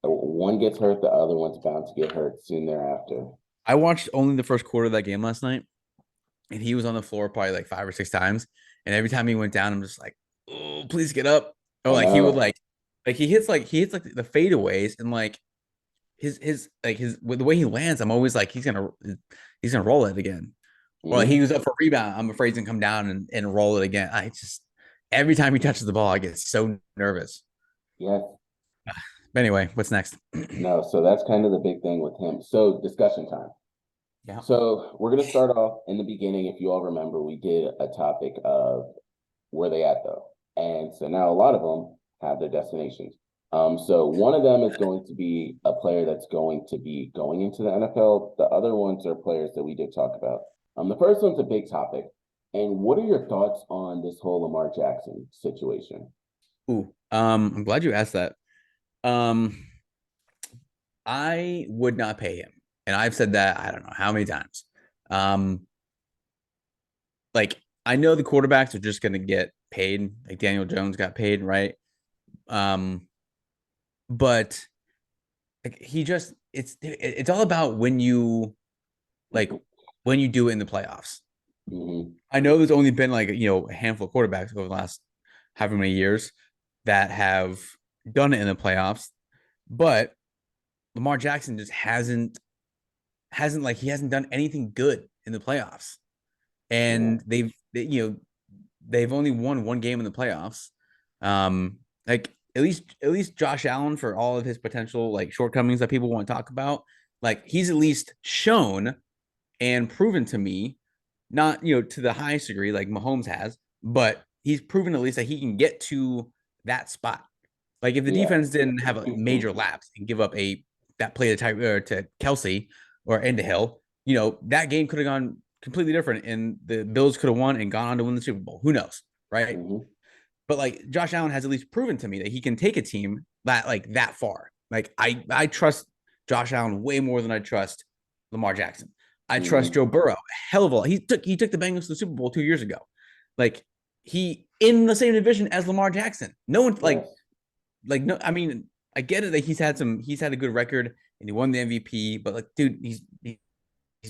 one gets hurt, the other one's bound to get hurt soon thereafter. I watched only the first quarter of that game last night, and he was on the floor probably like 5 or 6 times. And every time he went down, I'm just like, oh, please get up. Or I like he would know. like he hits like the fadeaways, and like his with the way he lands, I'm always like he's gonna roll it again. Or like he Hmm. was up for rebound, I'm afraid he's gonna come down and roll it again. I just every time he touches the ball, I get so nervous. Yes. But anyway, what's next? No. So that's kind of the big thing with him. So discussion time. Yeah. So we're gonna start off in the beginning. If you all remember, we did a topic of where they at though, and so now a lot of them have their destinations. So one of them is going to be a player that's going to be going into the NFL. The other ones are players that we did talk about. The first one's a big topic. And what are your thoughts on this whole Lamar Jackson situation? Ooh, I'm glad you asked that. Um, I would not pay him, and I've said that I don't know how many times. Um, like I know the quarterbacks are just gonna get paid, like Daniel Jones got paid, right? Um, but like it's all about like when you do it in the playoffs. Hmm. I know there's only been like a handful of quarterbacks over the last however many years that have done it in the playoffs, but Lamar Jackson just he hasn't done anything good in the playoffs, Yeah. and they've only won one game in the playoffs. Like at least Josh Allen, for all of his potential like shortcomings that people want to talk about, like he's at least shown and proven to me, not to the highest degree like Mahomes has, but he's proven at least that he can get to that spot. Like if the Yeah. defense didn't have a major lapse and give up that play to Kelsey or into Hill, that game could have gone completely different, and the Bills could have won and gone on to win the Super Bowl. Who knows, right? Hmm. But like Josh Allen has at least proven to me that he can take a team that far. Like I trust Josh Allen way more than I trust Lamar Jackson. I trust Hmm. Joe Burrow a hell of a lot. He took the Bengals to the Super Bowl 2 years ago. Like he in the same division as Lamar Jackson. No one Yes. no. I mean, I get it that he's had a good record and he won the MVP, but like, dude, he's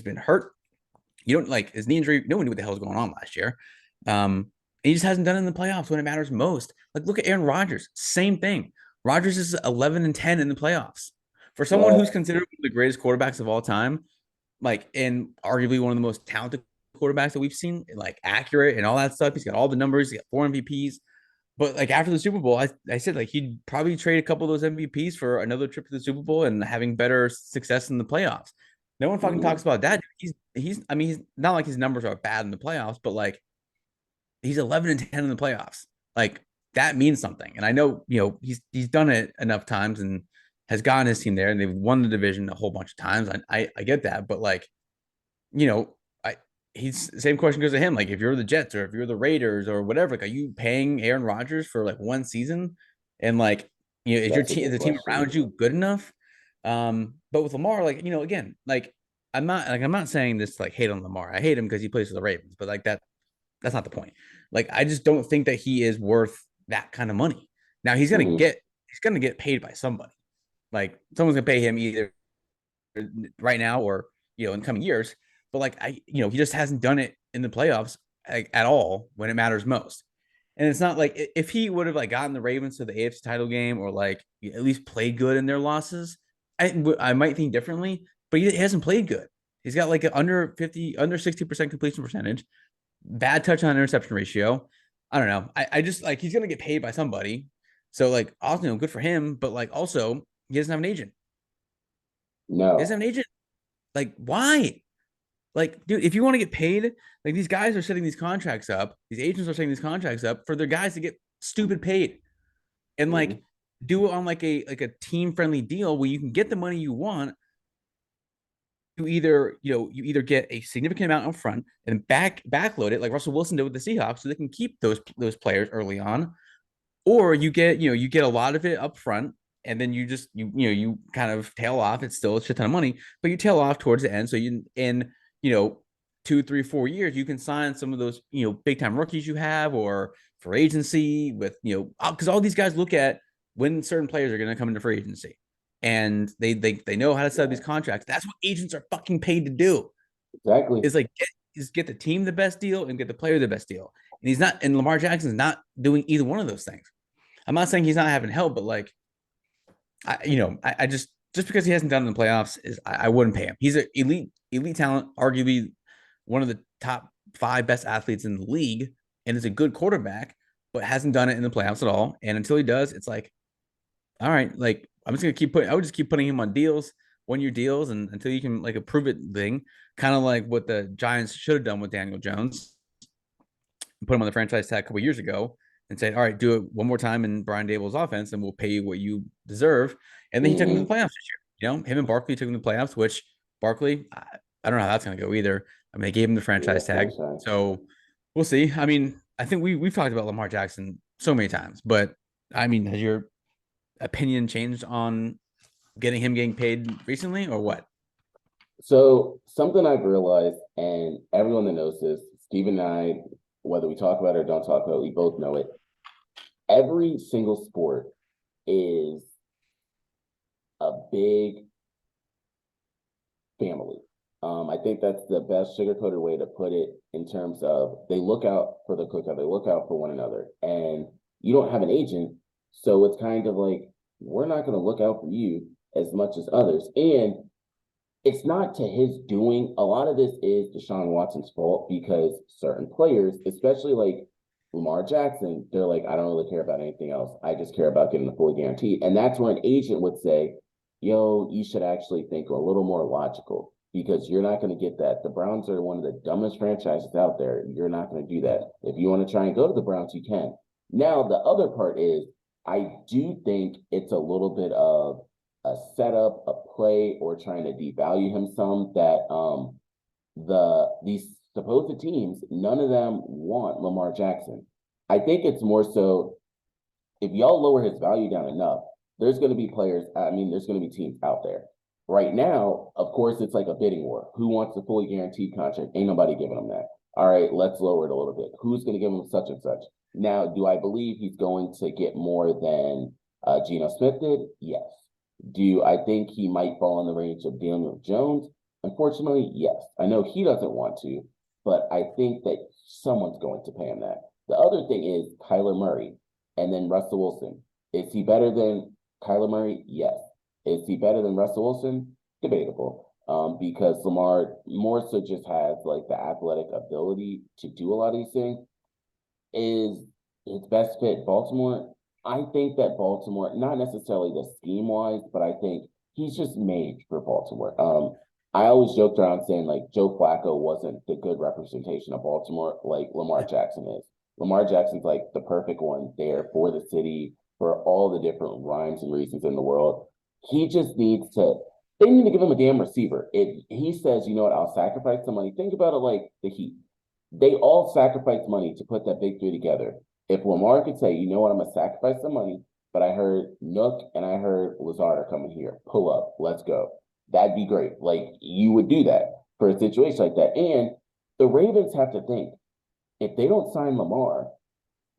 been hurt. You don't like his knee injury. No one knew what the hell was going on last year. He just hasn't done it in the playoffs when it matters most. Like, look at Aaron Rodgers. Same thing. Rodgers is 11-10 in the playoffs. For someone who's Well, considered one of the greatest quarterbacks of all time, like, and arguably one of the most talented quarterbacks that we've seen, like accurate and all that stuff. He's got all the numbers. He's got 4 MVPs. But like after the Super Bowl, I said like he'd probably trade a couple of those MVPs for another trip to the Super Bowl and having better success in the playoffs. No one fucking talks mhm. about that. He's not like his numbers are bad in the playoffs, but like he's 11-10 in the playoffs. Like that means something. And I know, he's done it enough times and has gotten his team there and they've won the division a whole bunch of times. I get that, but like, you know, I he's same question goes to him. Like if you're the Jets or if you're the Raiders or whatever, like are you paying Aaron Rodgers for like one season? And like, is your That's a team good the team question. around you good enough? But with Lamar, like, again, like I'm not saying this to like hate on Lamar. I hate him because he plays for the Ravens, but like that's not the point. Like I just don't think that he is worth that kind of money. Now Hmm. he's gonna get paid by somebody. Like someone's gonna pay him either right now or in coming years. But like he just hasn't done it in the playoffs like, at all when it matters most. And it's not like if he would have like gotten the Ravens to the AFC title game or like at least played good in their losses, I might think differently. But he hasn't played good. He's got like an under 60% completion percentage, bad touch on interception ratio. I don't know. I just like he's gonna get paid by somebody. So like also good for him, but like also he doesn't have an agent. He doesn't No, have an agent. Like why? Like, dude, if you want to get paid, like these guys are setting these contracts up, these agents are setting these contracts up for their guys to get stupid paid. And hmm, like do it on like a team friendly deal where you can get the money you want. You either get a significant amount up front and backload it like Russell Wilson did with the Seahawks so they can keep those players early on, or you get a lot of it up front and then you just you kind of tail off. It's still a shit ton of money, but you tail off towards the end. So you in 2, 3, 4 years you can sign some of those big time rookies you have or for agency with because all these guys look at when certain players are going to come into free agency and they know how to set up these yeah, contracts. That's what agents are fucking paid to do. exactly. Is like get the team the best deal and get the player the best deal. And he's not. And Lamar Jackson's not doing either one of those things. I'm not saying he's not having help, but like I just because he hasn't done it in the playoffs is I wouldn't pay him. He's an elite talent, arguably one of the top 5 best athletes in the league, and is a good quarterback, but hasn't done it in the playoffs at all. And until he does, it's like, all right, like I'm just gonna I would just keep putting him on deals, 1 year deals, and until you can like approve it thing, kind of like what the Giants should have done with Daniel Jones, put him on the franchise tag a couple years ago and said, all right, do it one more time in Brian Dable's offense and we'll pay you what you deserve. And then he took him to Hmm. the playoffs this year. Him and Barkley took him to the playoffs, which Barkley, I don't know how that's going to go either. I mean, they gave him the Yeah, franchise tag. franchise. So we'll see. I mean, I think we've talked about Lamar Jackson so many times, but I mean, has your opinion changed on getting paid recently or what? So something I've realized, and everyone that knows this, Steve and I, whether we talk about it or don't talk about it, we both know it. Every single sport is a big family. I think that's the best sugar-coated way to put it in terms of they look out for the cookout, they look out for one another, and you don't have an agent, so it's kind of like we're not going to look out for you as much as others. And it's not to his doing. A lot of this is Deshaun Watson's fault because certain players, especially like Lamar Jackson, they're like, I don't really care about anything else. I just care about getting the fully guaranteed. And that's where an agent would say, yo, you should actually think a little more logical because you're not going to get that. The Browns are one of the dumbest franchises out there. You're not going to do that. If you want to try and go to the Browns, you can. Now, the other part is I do think it's a little bit of a setup, a play, or trying to devalue him some that these supposed teams, none of them want Lamar Jackson. I think it's more so if y'all lower his value down enough, there's going to be players. I mean, there's going to be teams out there. Right now, of course, it's like a bidding war. Who wants the fully guaranteed contract? Ain't nobody giving him that. All right, let's lower it a little bit. Who's going to give him such and such? Now, do I believe he's going to get more than Geno Smith did? Yes. Do I think he might fall in the range of Daniel Jones? Unfortunately, yes. I know he doesn't want to, but I think that someone's going to pay him that. The other thing is Kyler Murray and then Russell Wilson. Is he better than Kyler Murray? Yes. Is he better than Russell Wilson? Debatable. Because Lamar more so just has like the athletic ability to do a lot of these things. Is his best fit Baltimore? I think that Baltimore, not necessarily the scheme wise, but I think he's just made for Baltimore. I always joked around saying like Joe Flacco wasn't the good representation of Baltimore like Lamar Jackson is. Lamar Jackson's like the perfect one there for the city, for all the different rhymes and reasons in the world. He just needs to, they need to give him a damn receiver. If he says, you know what, I'll sacrifice some money, think about it like the Heat. They all sacrifice money to put that big three together. If Lamar could say, you know what, I'm going to sacrifice some money, but I heard Nook and I heard Lazard are coming here. Pull up. Let's go. That'd be great. Like, you would do that for a situation like that. And the Ravens have to think, if they don't sign Lamar,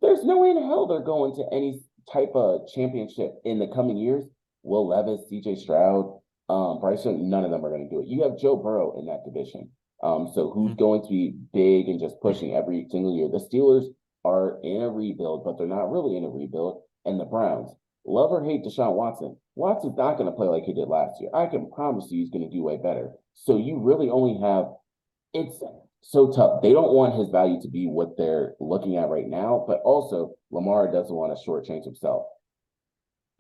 there's no way in hell they're going to any type of championship in the coming years. Will Levis, CJ Stroud, Bryson, none of them are going to do it. You have Joe Burrow in that division. So who's going to be big and just pushing every single year? The Steelers are in a rebuild, but they're not really in a rebuild. And the Browns, love or hate Deshaun Watson, Watson's not going to play like he did last year. I can promise you he's going to do way better. So you really only have, it's so tough. They don't want his value to be what they're looking at right now, but also Lamar doesn't want to shortchange himself.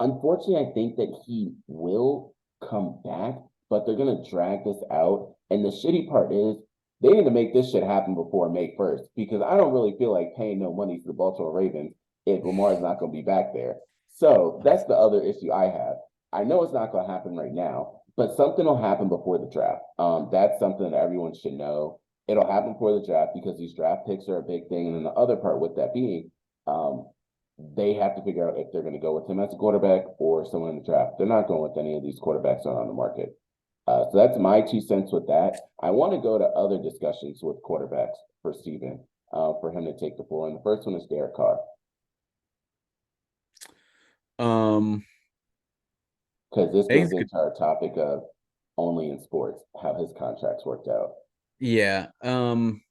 Unfortunately, I think that he will come back, but they're going to drag this out. And the shitty part is they need to make this shit happen before May 1st because I don't really feel like paying no money to the Baltimore Ravens if Lamar's not going to be back there. So that's the other issue I have. I know it's not going to happen right now, but something will happen before the draft. That's something that everyone should know. It'll happen before the draft because these draft picks are a big thing. And then the other part with that being, they have to figure out if they're going to go with him as a quarterback or someone in the draft. They're not going with any of these quarterbacks on the market. So that's my 2 cents with that. I want to go to other discussions with quarterbacks for Steven, for him to take the floor. And the first one is Derek Carr. Because this goes into our topic of only in sports, how his contracts worked out. Yeah.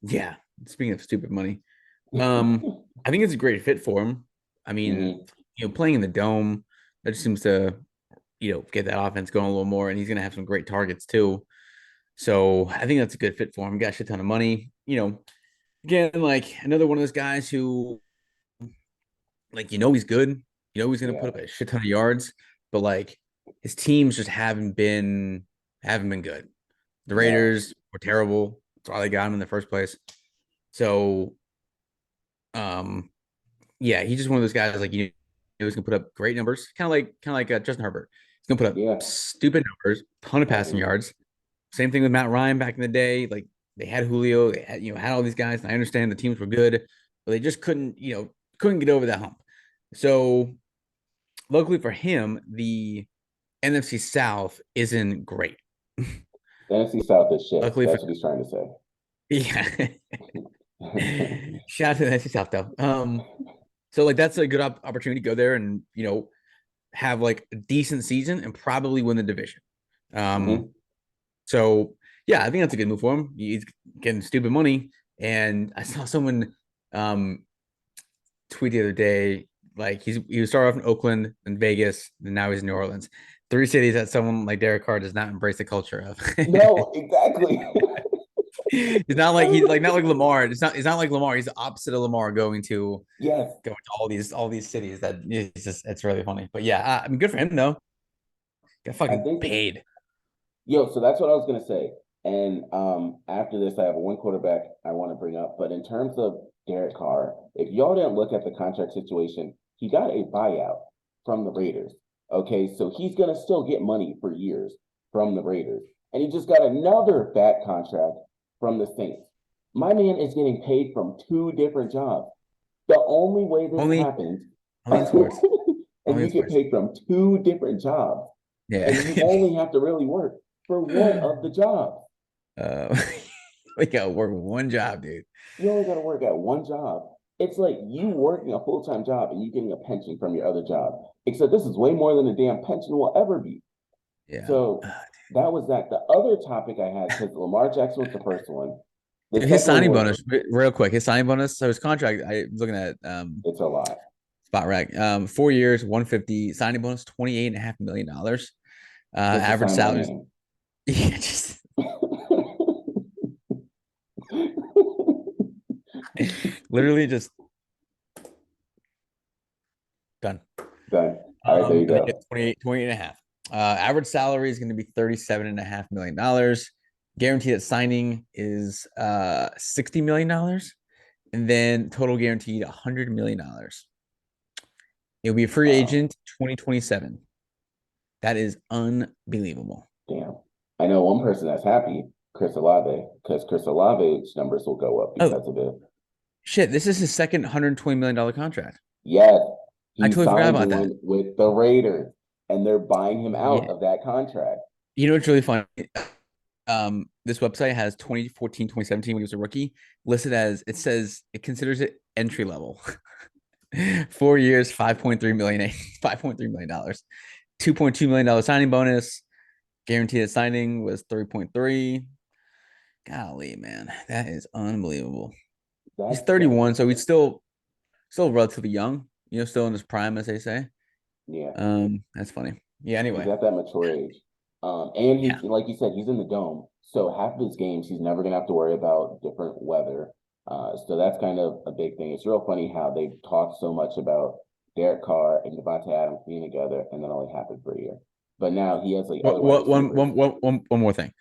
Yeah. Speaking of stupid money, I think it's a great fit for him. I mean, playing in the dome, that just seems to, get that offense going a little more, and he's going to have some great targets too. So I think that's a good fit for him. Got a shit ton of money. Again, like another one of those guys who, like, he's good. He's going to put up a shit ton of yards, but like his teams just haven't been good. The Raiders were terrible. That's why they got him in the first place. So, yeah, he's just one of those guys like he's gonna put up great numbers, kind of like Justin Herbert. He's gonna put up stupid numbers, ton of passing yards. Same thing with Matt Ryan back in the day. Like they had Julio, they had all these guys. And I understand the teams were good, but they just couldn't get over that hump. So, luckily for him, the NFC South isn't great. The NFC South is shit. Luckily That's what he's trying to say. Yeah. Shout out to the NFC South though. So like that's a good opportunity to go there and have like a decent season and probably win the division. So yeah, I think that's a good move for him. He's getting stupid money, and I saw someone tweet the other day like he was started off in Oakland and Vegas, and now he's in New Orleans. 3 cities that someone like Derek Carr does not embrace the culture of. No, exactly. It's not like he's like not like Lamar. It's not like Lamar. He's the opposite of Lamar going to all these cities. That it's really funny. But yeah, I mean, good for him though. Got fucking paid. So that's what I was gonna say. And after this, I have one quarterback I want to bring up. But in terms of Derek Carr, if y'all didn't look at the contract situation, he got a buyout. from the Raiders. Okay, so he's gonna still get money for years from the Raiders. And he just got another fat contract from the Saints. My man is getting paid from two different jobs. The only way this Only happens, only in sports. and Only you in get sports. paid from two different jobs, Yeah. and you only have to really work for one of the jobs. uh, we got to work one job, dude. You only got to work at one job. It's like you working a full-time job and you getting a pension from your other job. Except this is way more than a damn pension will ever be. Yeah. So that was that. The other topic I had, because Lamar Jackson was the first one. The Dude, his second one signing was bonus, real quick. His signing bonus. So his contract, I was looking at it's a lot. spot rack. 4 years, 150. Signing bonus, $28.5 million. Just to Average sign my salaries. name. Yeah, just literally just done. Done. All right, there you And then go. 28 and a half. Average salary is going to be $37.5 million. Guaranteed at signing is $60 million. And then total guaranteed $100 million. It'll be a free Wow. agent 2027. That is unbelievable. Damn. I know one person that's happy, Chris Olave, because Chris Olave's numbers will go up Oh, because of it. shit. This is his second $120 million contract. Yes, I he totally forgot signed about that. one with the Raiders, and they're buying him out Yeah. of that contract. You know what's really funny? This website has 2014, 2017 when he was a rookie listed as, it says it considers it entry level. 4 years, 5.3 million, $5.3 million, $2.2 million signing bonus. Guaranteed at signing was 3.3. Golly, man, that is unbelievable. He's That's 31, so he's still relatively young, still in his prime, as they say. yeah. That's funny. Yeah, He's anyway. at that mature age. And Yeah. he's like you said, he's in the dome. So half of his games, he's never gonna have to worry about different weather. So that's kind of a big thing. It's real funny how they talk so much about Derek Carr and Devontae Adams being together, and then only happened for a year. But now he has like other wide What receivers. one more thing.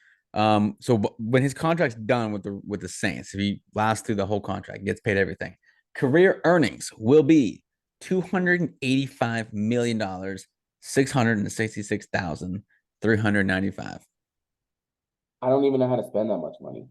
So when his contract's done with the Saints, if he lasts through the whole contract, gets paid everything, career earnings will be $285 million, 666,395. I don't even know how to spend that much money.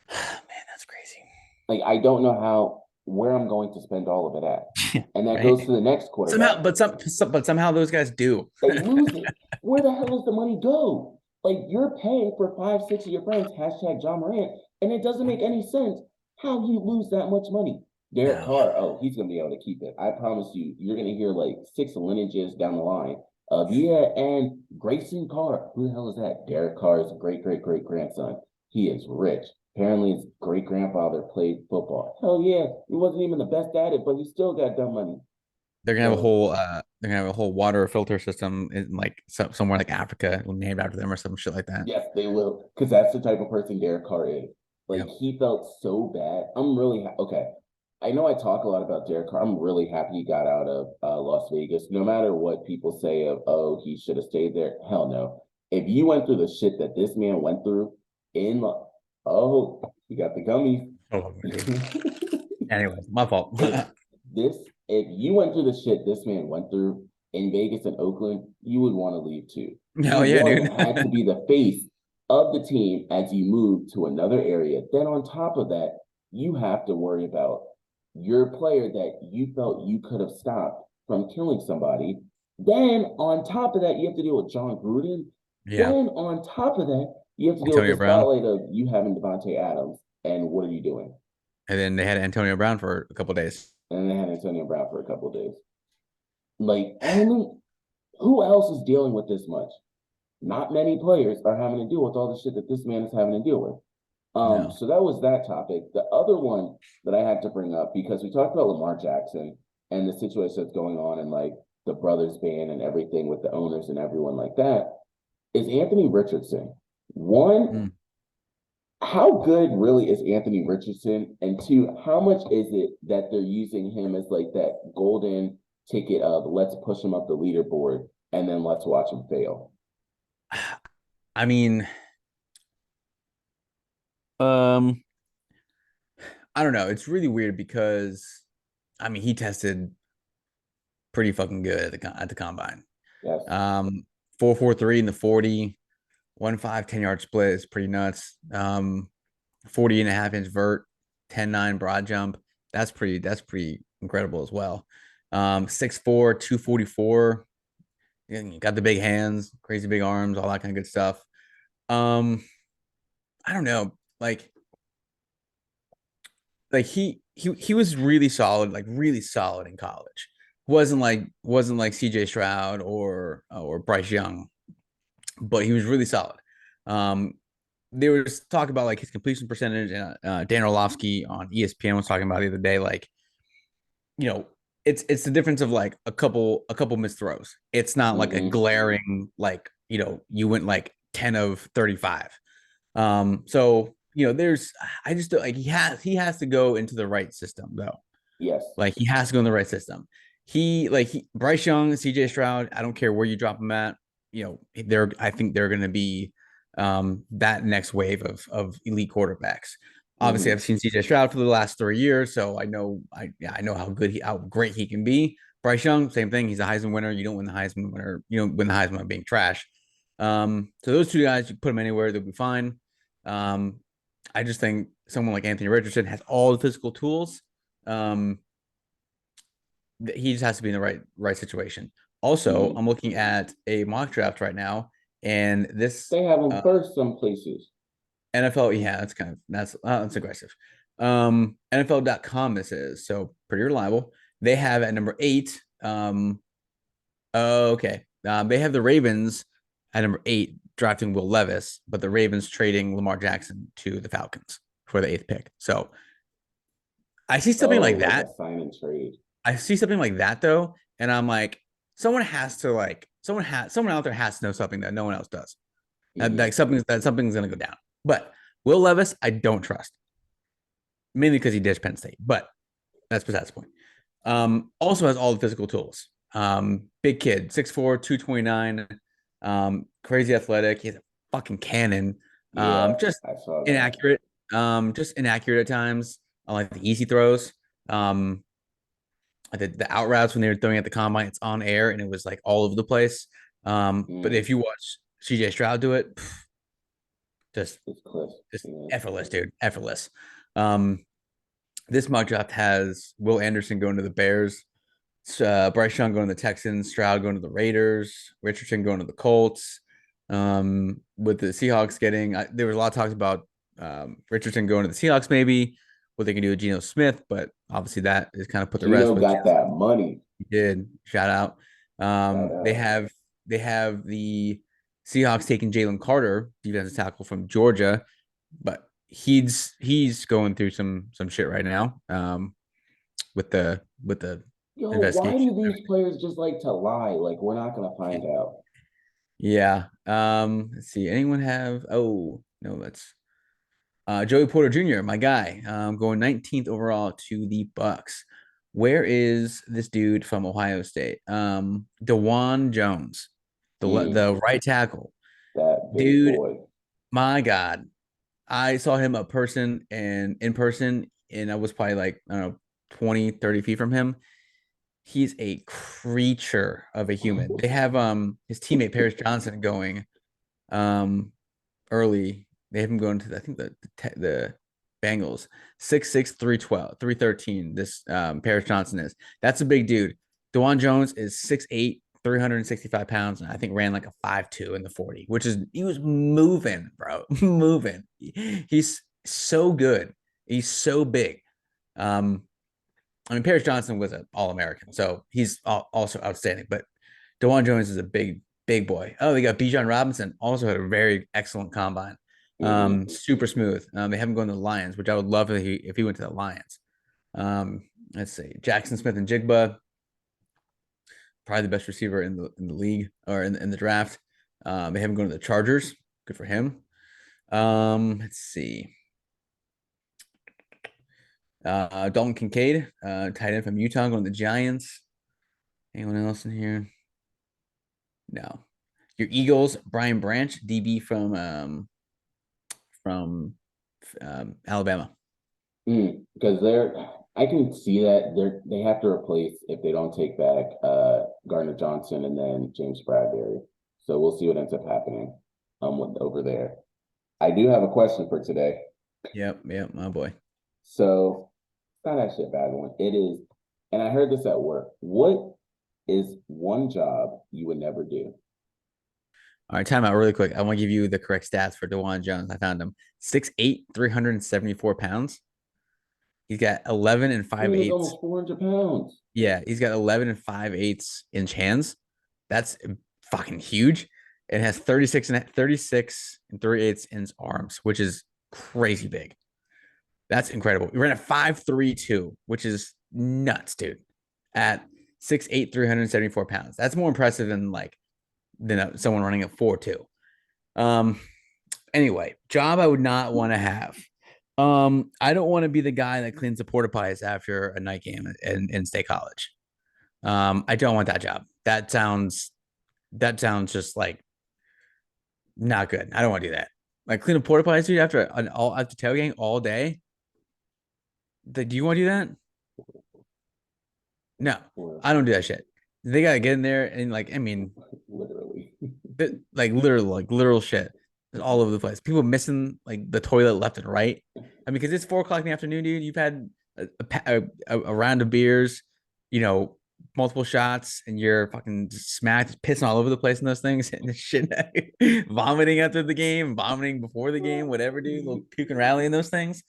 Man, that's crazy. Like I don't know how where I'm going to spend all of it at. And that goes Right? to the next quarterback. But somehow those guys do. They lose it. Where the hell does the money go? Like you're paying for 5, 6 of your friends, hashtag John Morant, and it doesn't make any sense how you lose that much money. Derek No. Carr, oh, he's gonna be able to keep it. I promise you, you're gonna hear like 6 lineages down the line of yeah, and Grayson Carr. Who the hell is that? Derek Carr's great great great grandson. He is rich. Apparently, his great grandfather played football. Hell yeah, he wasn't even the best at it, but he still got dumb money. So They're gonna have a whole water filter system in like somewhere like Africa named after them or some shit like that. yes, they will, because that's the type of person Derek Carr is. Like Yep. he felt so bad. I'm really okay. I know I talk a lot about Derek Carr. I'm really happy he got out of Las Vegas. No matter what people say of, oh, he should have stayed there. Hell no. If you went through the shit that this man went through in, oh, you got the gummies. Oh, anyway, my fault. if this, if you went through the shit this man went through in Vegas and Oakland, you would want to leave too. You Oh yeah, one dude. had to be the face of the team as you move to another area. Then on top of that, you have to worry about your player that you felt you could have stopped from killing somebody. Then on top of that, you have to deal with John Gruden. Yeah, Then on top of that, you have to deal with Antonio the Brown, spotlight of you having Devontae Adams. And what are you doing? and then they had Antonio Brown for a couple of days. And they had Antonio Brown for a couple of days. Like only who else is dealing with this much? Not many players are having to deal with all the shit that this man is having to deal with. No, So that was that topic. The other one that I had to bring up because we talked about Lamar Jackson and the situation that's going on and like the brothers band and everything with the owners and everyone like that is Anthony Richardson. One, mm. how good really is Anthony Richardson? And two, how much is it that they're using him as like that golden ticket of let's push him up the leaderboard and then let's watch him fail? I mean, um, I don't know. It's really weird because, I mean, he tested pretty fucking good at the combine. Yes. 4.43 in the 40, 1.5 10-yard split is pretty nuts. 40 and a half inch vert, 10.9 broad jump. That's pretty incredible as well. 6'4, 244. You got the big hands, crazy big arms, all that kind of good stuff. Um, I don't know, like he was really solid in college. Wasn't like CJ Stroud or Bryce Young, but he was really solid. Um, there was talk about like his completion percentage, and Dan Orlovsky on ESPN was talking about the other day, like, you know, it's the difference of like a couple missed throws. It's not like a Mm-hmm. glaring, like, you went like 10 of 35. So there's I just like he has to go into the right system though. Yes. Like he has to go in the right system. Bryce Young, CJ Stroud, I don't care where you drop them at, I think they're gonna be that next wave of elite quarterbacks. Obviously, Mm-hmm. I've seen CJ Stroud for the last 3 years, so I know how great he can be. Bryce Young, same thing. He's a Heisman winner. You don't win the Heisman winner. You don't win the Heisman by being trash. So those two guys, you put them anywhere, they'll be fine. Um, I just think someone like Anthony Richardson has all the physical tools. Um, he just has to be in the right situation. Also, Mm-hmm. I'm looking at a mock draft right now, and this They have them first some places. NFL, yeah, that's aggressive. NFL.com, this is so pretty reliable. They have at number 8. Okay, they have the Ravens at number 8 drafting Will Levis, but the Ravens trading Lamar Jackson to the Falcons for the 8th pick. So I see something Oh, like like a that. sign and trade. I see something like that though, and I'm like, someone out there has to know something that no one else does. Mm-hmm. Something's gonna go down. But Will Levis, I don't trust, mainly because he ditched Penn State. But that's besides the point. Also has all the physical tools. Big kid, 6'4", 229, crazy athletic. He's a fucking cannon. Yeah, Just I saw that. inaccurate. Just inaccurate at times on like the easy throws. Um, the out routes when they were throwing at the combine, it's on air and it was like all over the place. But Mm, if you watch CJ Stroud do it, just it's Cliff. just Yeah. effortless, dude, effortless. Um, this mock draft has Will Anderson going to the Bears, Bryce Young going to the Texans, Stroud going to the Raiders, Richardson going to the Colts. With the Seahawks there was a lot of talks about Richardson going to the Seahawks, maybe what they can do with Geno Smith, but obviously that is kind of put to rest Gino with got that money. he did. Shout out. Shout They out. have the Seahawks taking Jalen Carter, defensive tackle from Georgia, but he's going through some shit right now. With the Yo, why investigation. do these players just like to lie? Like, we're not gonna find out. Yeah. Let's see. Anyone have? Oh no, that's Joey Porter Jr., my guy, going 19th overall to the Bucks. Where is this dude from Ohio State? DeJuan Jones, Mm, the right tackle. that big Dude, boy. my God. I saw him in person, and I was probably like, I don't know, 20, 30 feet from him. He's a creature of a human. They have his teammate Paris Johnson going um early. They have him going to I think the Bengals 6'6", 312, 313. This Paris Johnson is. That's a big dude. DeJuan Jones is 6'8", 365 pounds, and I think ran like a 5'2" in the 40, which is he was moving, bro. Moving. He's so good. He's so big. Um, I mean, Paris Johnson was an All-American, so he's also outstanding. But DeJuan Jones is a big boy. Oh, they got Bijan Robinson, also had a very excellent combine. Hmm. Super smooth. They have him going to the Lions, which I would love if he went to the Lions. Let's see, Jackson Smith and Jigba, probably the best receiver in the league or in the draft. They have him going to the Chargers. Good for him. Let's see. Dalton Kincaid, tight end from Utah, going to the Giants. Anyone else in here? No. Your Eagles, Brian Branch, DB from Alabama. Because they're I can see that they have to replace if they don't take back Gardner Johnson and then James Bradbury. So we'll see what ends up happening over there. I do have a question for today. Yep, yep, my boy. So it's not actually a bad one. It is, and I heard this at work. What is one job you would never do? All right, time out really quick. I want to give you the correct stats for DeJuan Jones. I found him 6'8", 374 pounds. He's got 11 and He 5 was eighths. almost 400 pounds. Yeah, he's got 11 and 5 eighths inch hands. That's fucking huge. It has 36 and 3 eighths inch arms, which is crazy big. That's incredible. He ran a 5'3", which is nuts, dude. At 6'8", 374 pounds. That's more impressive than someone running at 4'2". Anyway, job I would not want to have. I don't want to be the guy that cleans the porta potties after a night game in State College. I don't want that job. That sounds just like not good. I don't want to do that. Like clean a porta potties, dude, after tailgating all day. Do you want to do that? No, Or I don't do that shit. They gotta get in there and I mean, literally. like literal shit all over the place. People missing like the toilet left and right. I mean, because it's 4 o'clock in the afternoon, dude. You've had a round of beers, multiple shots, and you're fucking smacked, pissing all over the place in those things, and shit, vomiting after the game, vomiting before the game, whatever, dude. Little puke and rally in those things.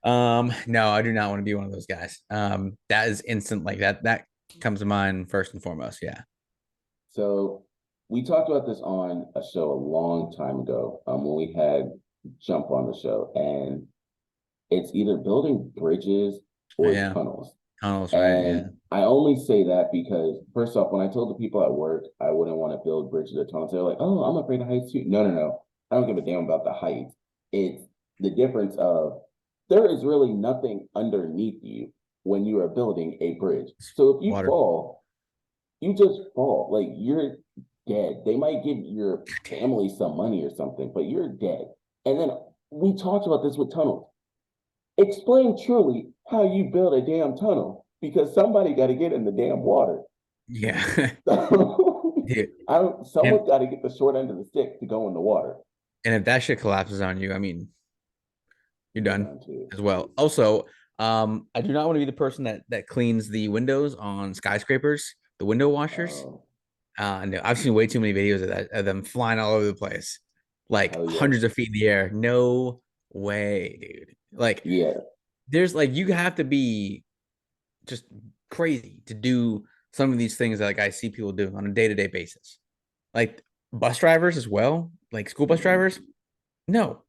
No, I do not want to be one of those guys. That is instant like that. That comes to mind first and foremost. Yeah. So we talked about this on a show a long time ago when we had Jump on the show, and it's either building bridges or Yeah. tunnels. Tunnels, right? Yeah. And I only say that because, first off, when I told the people at work I wouldn't want to build bridges or tunnels, they're like, "Oh, I'm afraid of heights too." No, no, no. I don't give a damn about the height. It's the difference of there is really nothing underneath you when you are building a bridge. So if you Water. fall, you just fall. Like you're dead. They might give your family some money or something, but you're dead. And then we talked about this with tunnels. Explain truly how you build a damn tunnel because somebody got to get in the damn water. Yeah. Dude. I don't. And, Someone's got to get the short end of the stick to go in the water. and if that shit collapses on you, I mean, you're You're done done too. as well. Also, I do not want to be the person that cleans the windows on skyscrapers, the window washers. Oh, No, I've seen way too many videos of that of them flying all over the place, like hell yes. hundreds of feet in the air. No way, dude. Like, Yeah. there's like you have to be just crazy to do some of these things that like I see people do on a day-to-day basis. Like bus drivers as well, like school bus Mhm. drivers. No,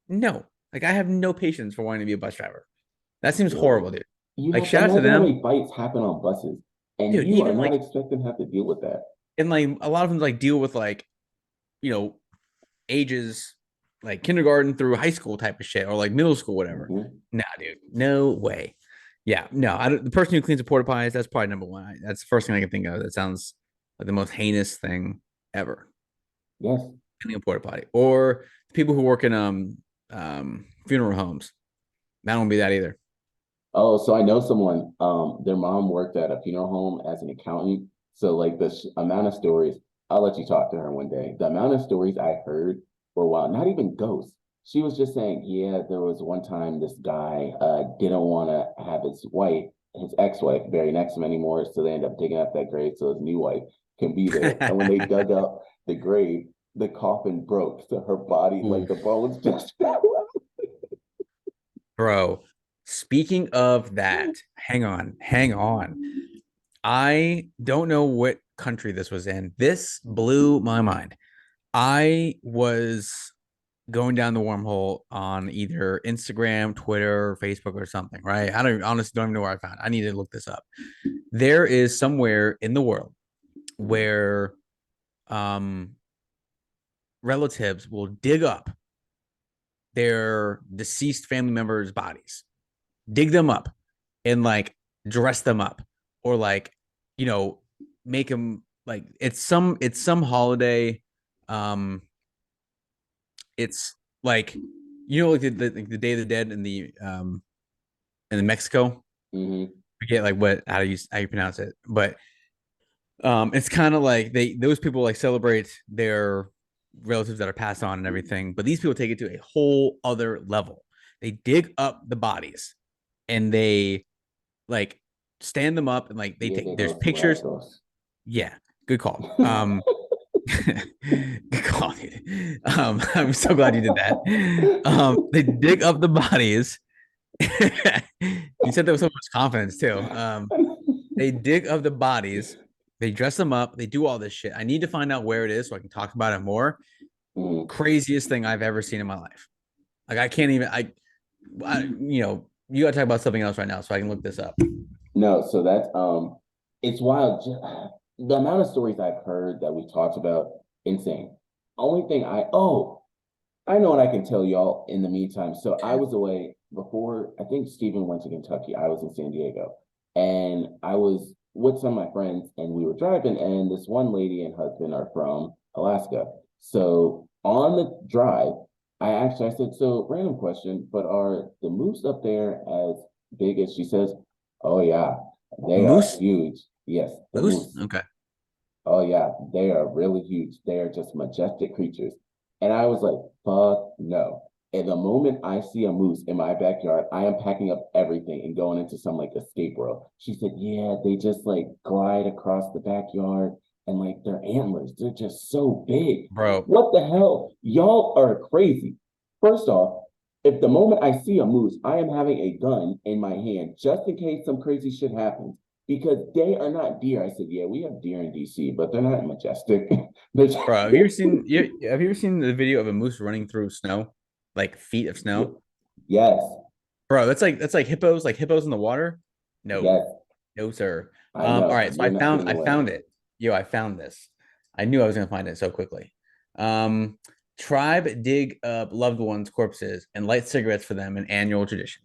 no. Like I have no patience for wanting to be a bus driver. That seems horrible, Yo, dude. you Like have to shout out to imagine how them, many fights happen on buses, and dude. you are Even not like expecting to have to deal with that. and like a lot of them like deal with you know ages like kindergarten through high school type of shit or like middle school, whatever. Mhm. Nah, dude, no way. Yeah, no. I don't, the person who cleans a porta potties, that's probably number one. That's the first thing I can think of. That sounds like the most heinous thing ever. Yes. Cleaning a porta potty or people who work in funeral homes. That won't be that either. Oh, so I know someone, their mom worked at a funeral home as an accountant. So like the amount of stories, I'll let you talk to her one day. The amount of stories I heard were wild, not even ghosts. She was just saying, yeah, there was one time this guy didn't want to have his ex-wife, bury next to him anymore. So they end up digging up that grave so his new wife can be there. And when they dug up the grave, the coffin broke. So her body, like the Oof. bones just fell Bro, speaking of that, hang on, hang on. I don't know what country this was in. This blew my mind. I was going down the wormhole on either Instagram, Twitter, Facebook, or something, right? I don't honestly don't even know where I found it. I need to look this up. There is somewhere in the world out. where um relatives will dig up their deceased family members' bodies, dig them up and like dress them up or you know, make them like it's some holiday. Um, it's like like the Day of the Dead in the Mexico. Mm-hmm. Forget like how you pronounce it, but it's kind of like those people like celebrate their relatives that are passed on and everything, but these people take it to a whole other level. They dig up the bodies and they like stand them up and like they Yeah, take they there's go pictures. Suazos. Yeah, good call. Good call, dude. I'm so glad you did that. They dig up the bodies. You said that with so much confidence too. They dig up the bodies, they dress them up, they do all this shit. I need to find out where it is so I can talk about it more. Mm. Craziest thing I've ever seen in my life. Like I can't even. You got to talk about something else right now so I can look this up. No, so that's it's wild. The amount of stories I've heard that we talked about, insane. Only thing I know what I can tell y'all in the meantime. So I was away before, I think Steven went to Kentucky. I was in San Diego. And I was with some of my friends and we were driving, and this one lady and husband are from Alaska. So on the drive, I said, so random question, but are the moose up there as big as she says? Oh yeah, they are Moose, huge. Yes, the moose. moose. Okay, Oh yeah, they are really huge. They are just majestic creatures. And I was like, fuck no. And the moment I see a moose in my backyard, I am packing up everything and going into some like escape world. She said, yeah, they just like glide across the backyard and like their antlers, they're just so big. bro, What the hell? Y'all are crazy. First off, if the moment I see a moose, I am having a gun in my hand just in case some crazy shit happens because they are not deer. I said, yeah, we have deer in DC, but they're not majestic. bro. Have you ever seen the video of a moose running through snow, like feet of snow? Yes, Bro, that's like hippos, like hippos in the water. No, yes, no, sir. I All know. right, so You're not getting I away. found it. Yo, I found this. I knew I was gonna find it so quickly. Um, Tribe dig up loved ones' corpses and light cigarettes for them, an annual tradition.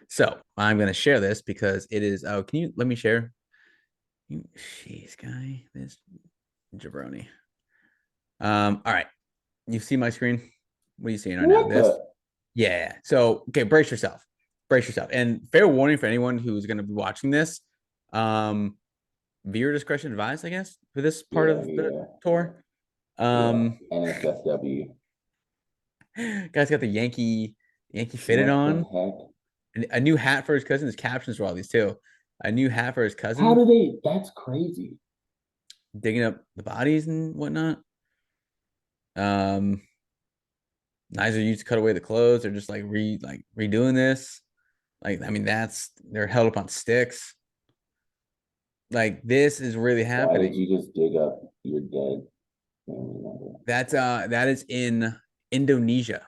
So I'm gonna share this because it is. Oh, can you let me share? Jeez, guy, this jabroni. All right, you see my screen? What are you seeing right now? What This? the? Yeah. So, okay, brace yourself. Brace yourself. And fair warning for anyone who's going to be watching this. Um, viewer discretion advised, I guess, for this part Yeah, of the yeah, tour. yeah. Um, NSFW. guy's got the Yankee fitted What the on. heck? A new hat for his cousin. His captions for all these too. A new hat for his How cousin, do they? That's crazy. digging up the bodies and whatnot. Um, knives are used to cut away the clothes. They're just like redoing this. Like, I mean, they're held up on sticks. Like this is really Why did happening. you just dig up your dead family member? That is in Indonesia.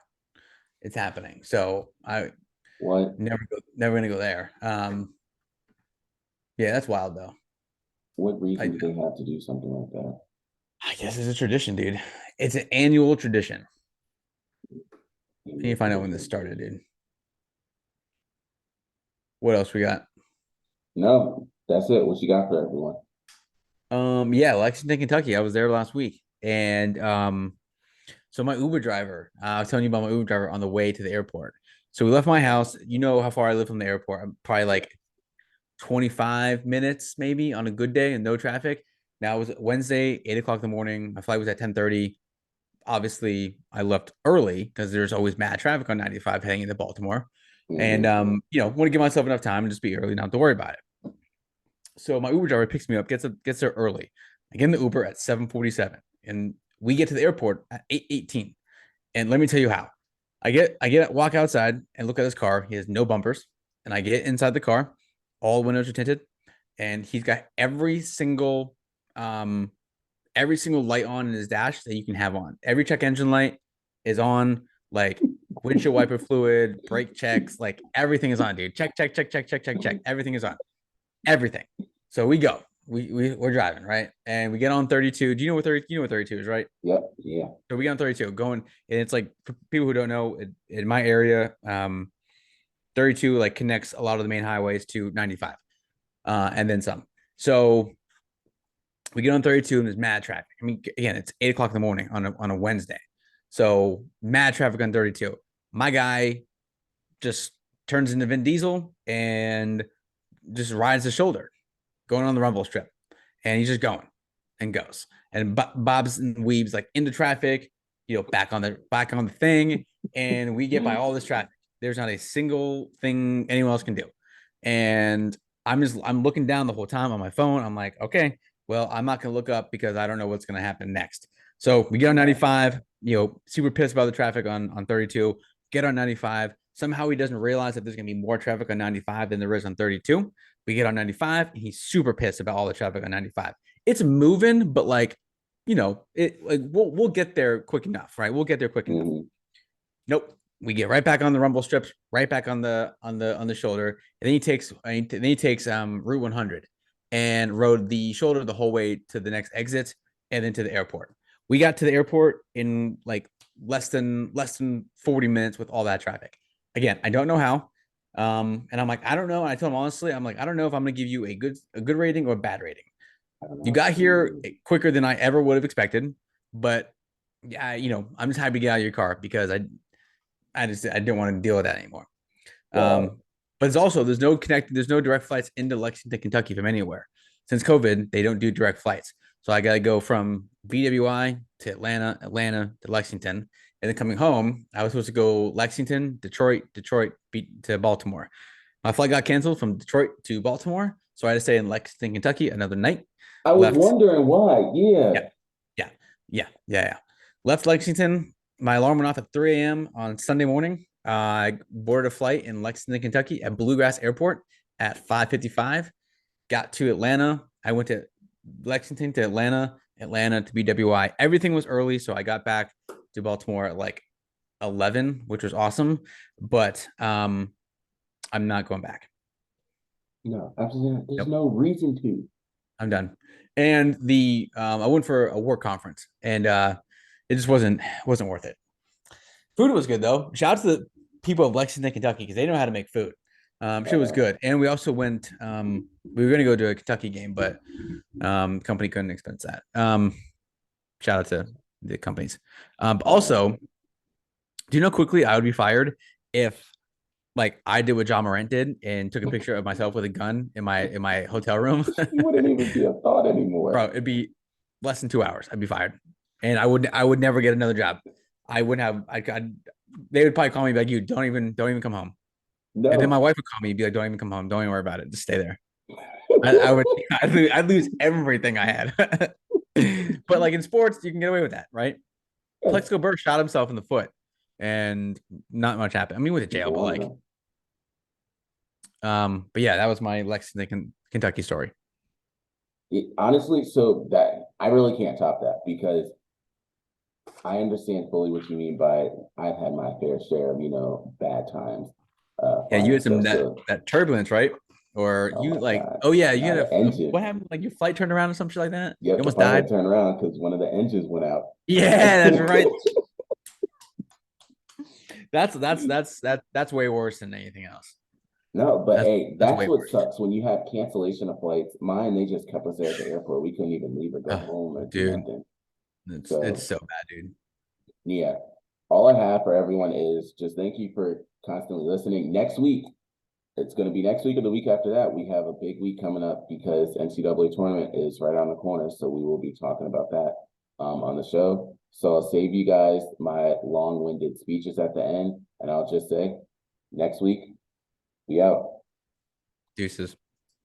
It's happening. So I What? never gonna go there. Yeah, that's wild though. What I reason do they have to do something like that? I guess it's a tradition, dude. It's an annual tradition. Can you find out when this started, dude? What else we got? No, that's it. What you got for everyone? Yeah, Lexington, Kentucky. I was there last week, and so my Uber driver, I was telling you about my Uber driver on the way to the airport. So we left my house. You know how far I live from the airport. I'm probably like 25 minutes maybe on a good day and no traffic. Now it was Wednesday, 8 o'clock in the morning. My flight was at 10:30. Obviously, I left early because there's always mad traffic on 95 heading into Baltimore. And Mm-hmm. want to give myself enough time and just be early, not have to worry about it. So my Uber driver picks me up, gets there early. I get in the Uber at 7:47, and we get to the airport at 8:18. And let me tell you how. Walk outside and look at his car. He has no bumpers. And I get inside the car, all windows are tinted, and he's got um every single light on in his dash that you can have on. Every check engine light is on, like windshield wiper fluid, brake checks, like everything is on, dude. Check, check, check, check, check, check, check. Everything is on. Everything. So we go. We're driving, right? And we get on 32. Do you know what 32 is, right? Yep. Yeah. So we get on 32 going, and it's like for people who don't know, in my area, 32 like connects a lot of the main highways to 95, and then some. So we get on 32 and there's mad traffic. I mean, again, it's 8 o'clock in the morning on a Wednesday. So mad traffic on 32. My guy just turns into Vin Diesel and just rides the shoulder, going on the rumble strip, and he's just going and goes and bobs and weaves like into traffic, back on the thing, and we get by all this traffic. There's not a single thing anyone else can do, and I'm looking down the whole time on my phone. I'm like, okay, well, I'm not gonna look up because I don't know what's gonna happen next. So we get on 95, super pissed about the traffic on 32. Get on 95. Somehow he doesn't realize that there's gonna be more traffic on 95 than there is on 32. We get on 95, and he's super pissed about all the traffic on 95. It's moving, but we'll get there quick enough, right? We'll get there quick enough. Nope. We get right back on the rumble strips, right back on the shoulder, and then he takes Route 100 and rode the shoulder the whole way to the next exit and then to the airport. We got to the airport in like less than 40 minutes with all that traffic. Again, I don't know how. And I'm like, I don't know. And I told him honestly, I'm like, I don't know if I'm gonna give you a good rating or a bad rating. You got here quicker than I ever would have expected, but yeah, I'm just happy to get out of your car because I didn't want to deal with that anymore. But it's also there's no direct flights into Lexington, Kentucky from anywhere. Since COVID, they don't do direct flights. So I got to go from BWI to Atlanta to Lexington. And then coming home, I was supposed to go Lexington, Detroit to Baltimore. My flight got canceled from Detroit to Baltimore. So I had to stay in Lexington, Kentucky another night. I was wondering why. Yeah. Left Lexington. My alarm went off at 3 a.m. on Sunday morning. I boarded a flight in Lexington, Kentucky at Bluegrass Airport at 5:55. Got to Atlanta. I went to Lexington to Atlanta to BWI. Everything was early, so I got back to Baltimore at like 11, which was awesome. But I'm not going back. No, absolutely. There's no reason to. I'm done. And I went for a work conference, and it just wasn't worth it. Food was good though. Shout out to the people of Lexington, Kentucky, because they know how to make food. Shit was good. And we also went. We were going to go to a Kentucky game, but company couldn't expense that. Shout out to the companies. Also, do you know quickly I would be fired if like I did what John Morant did and took a picture of myself with a gun in my hotel room. You wouldn't even be a thought anymore. Bro, it'd be less than 2 hours. I'd be fired. And I would never get another job. I wouldn't have they would probably call me like, you don't even come home. No. And then my wife would call me and be like, don't even come home. Don't even worry about it. Just stay there. I'd lose everything I had. But like in sports, you can get away with that, right? Yeah. Plexico Burke shot himself in the foot and not much happened. I mean, with a jail, but like but yeah, that was my Lexington, Kentucky story. Honestly, so that I really can't top that because I understand fully what you mean by I've had my fair share of, bad times. Yeah, you had some that turbulence, right? Or you like, God. Oh yeah, you had what happened? Like your flight turned around or some shit like that? Yep, you almost died. Turned around because one of the engines went out. Yeah, that's right. That's way worse than anything else. No, but that's what worse. Sucks when you have cancellation of flights. Mine, they just kept us there at the airport. We couldn't even leave or go home or do nothing. It's so bad, dude. Yeah. All I have for everyone is just thank you for constantly listening. Next week, it's going to be next week or the week after that. We have a big week coming up because NCAA tournament is right around the corner. So we will be talking about that on the show. So I'll save you guys my long-winded speeches at the end. And I'll just say next week, we out. Deuces.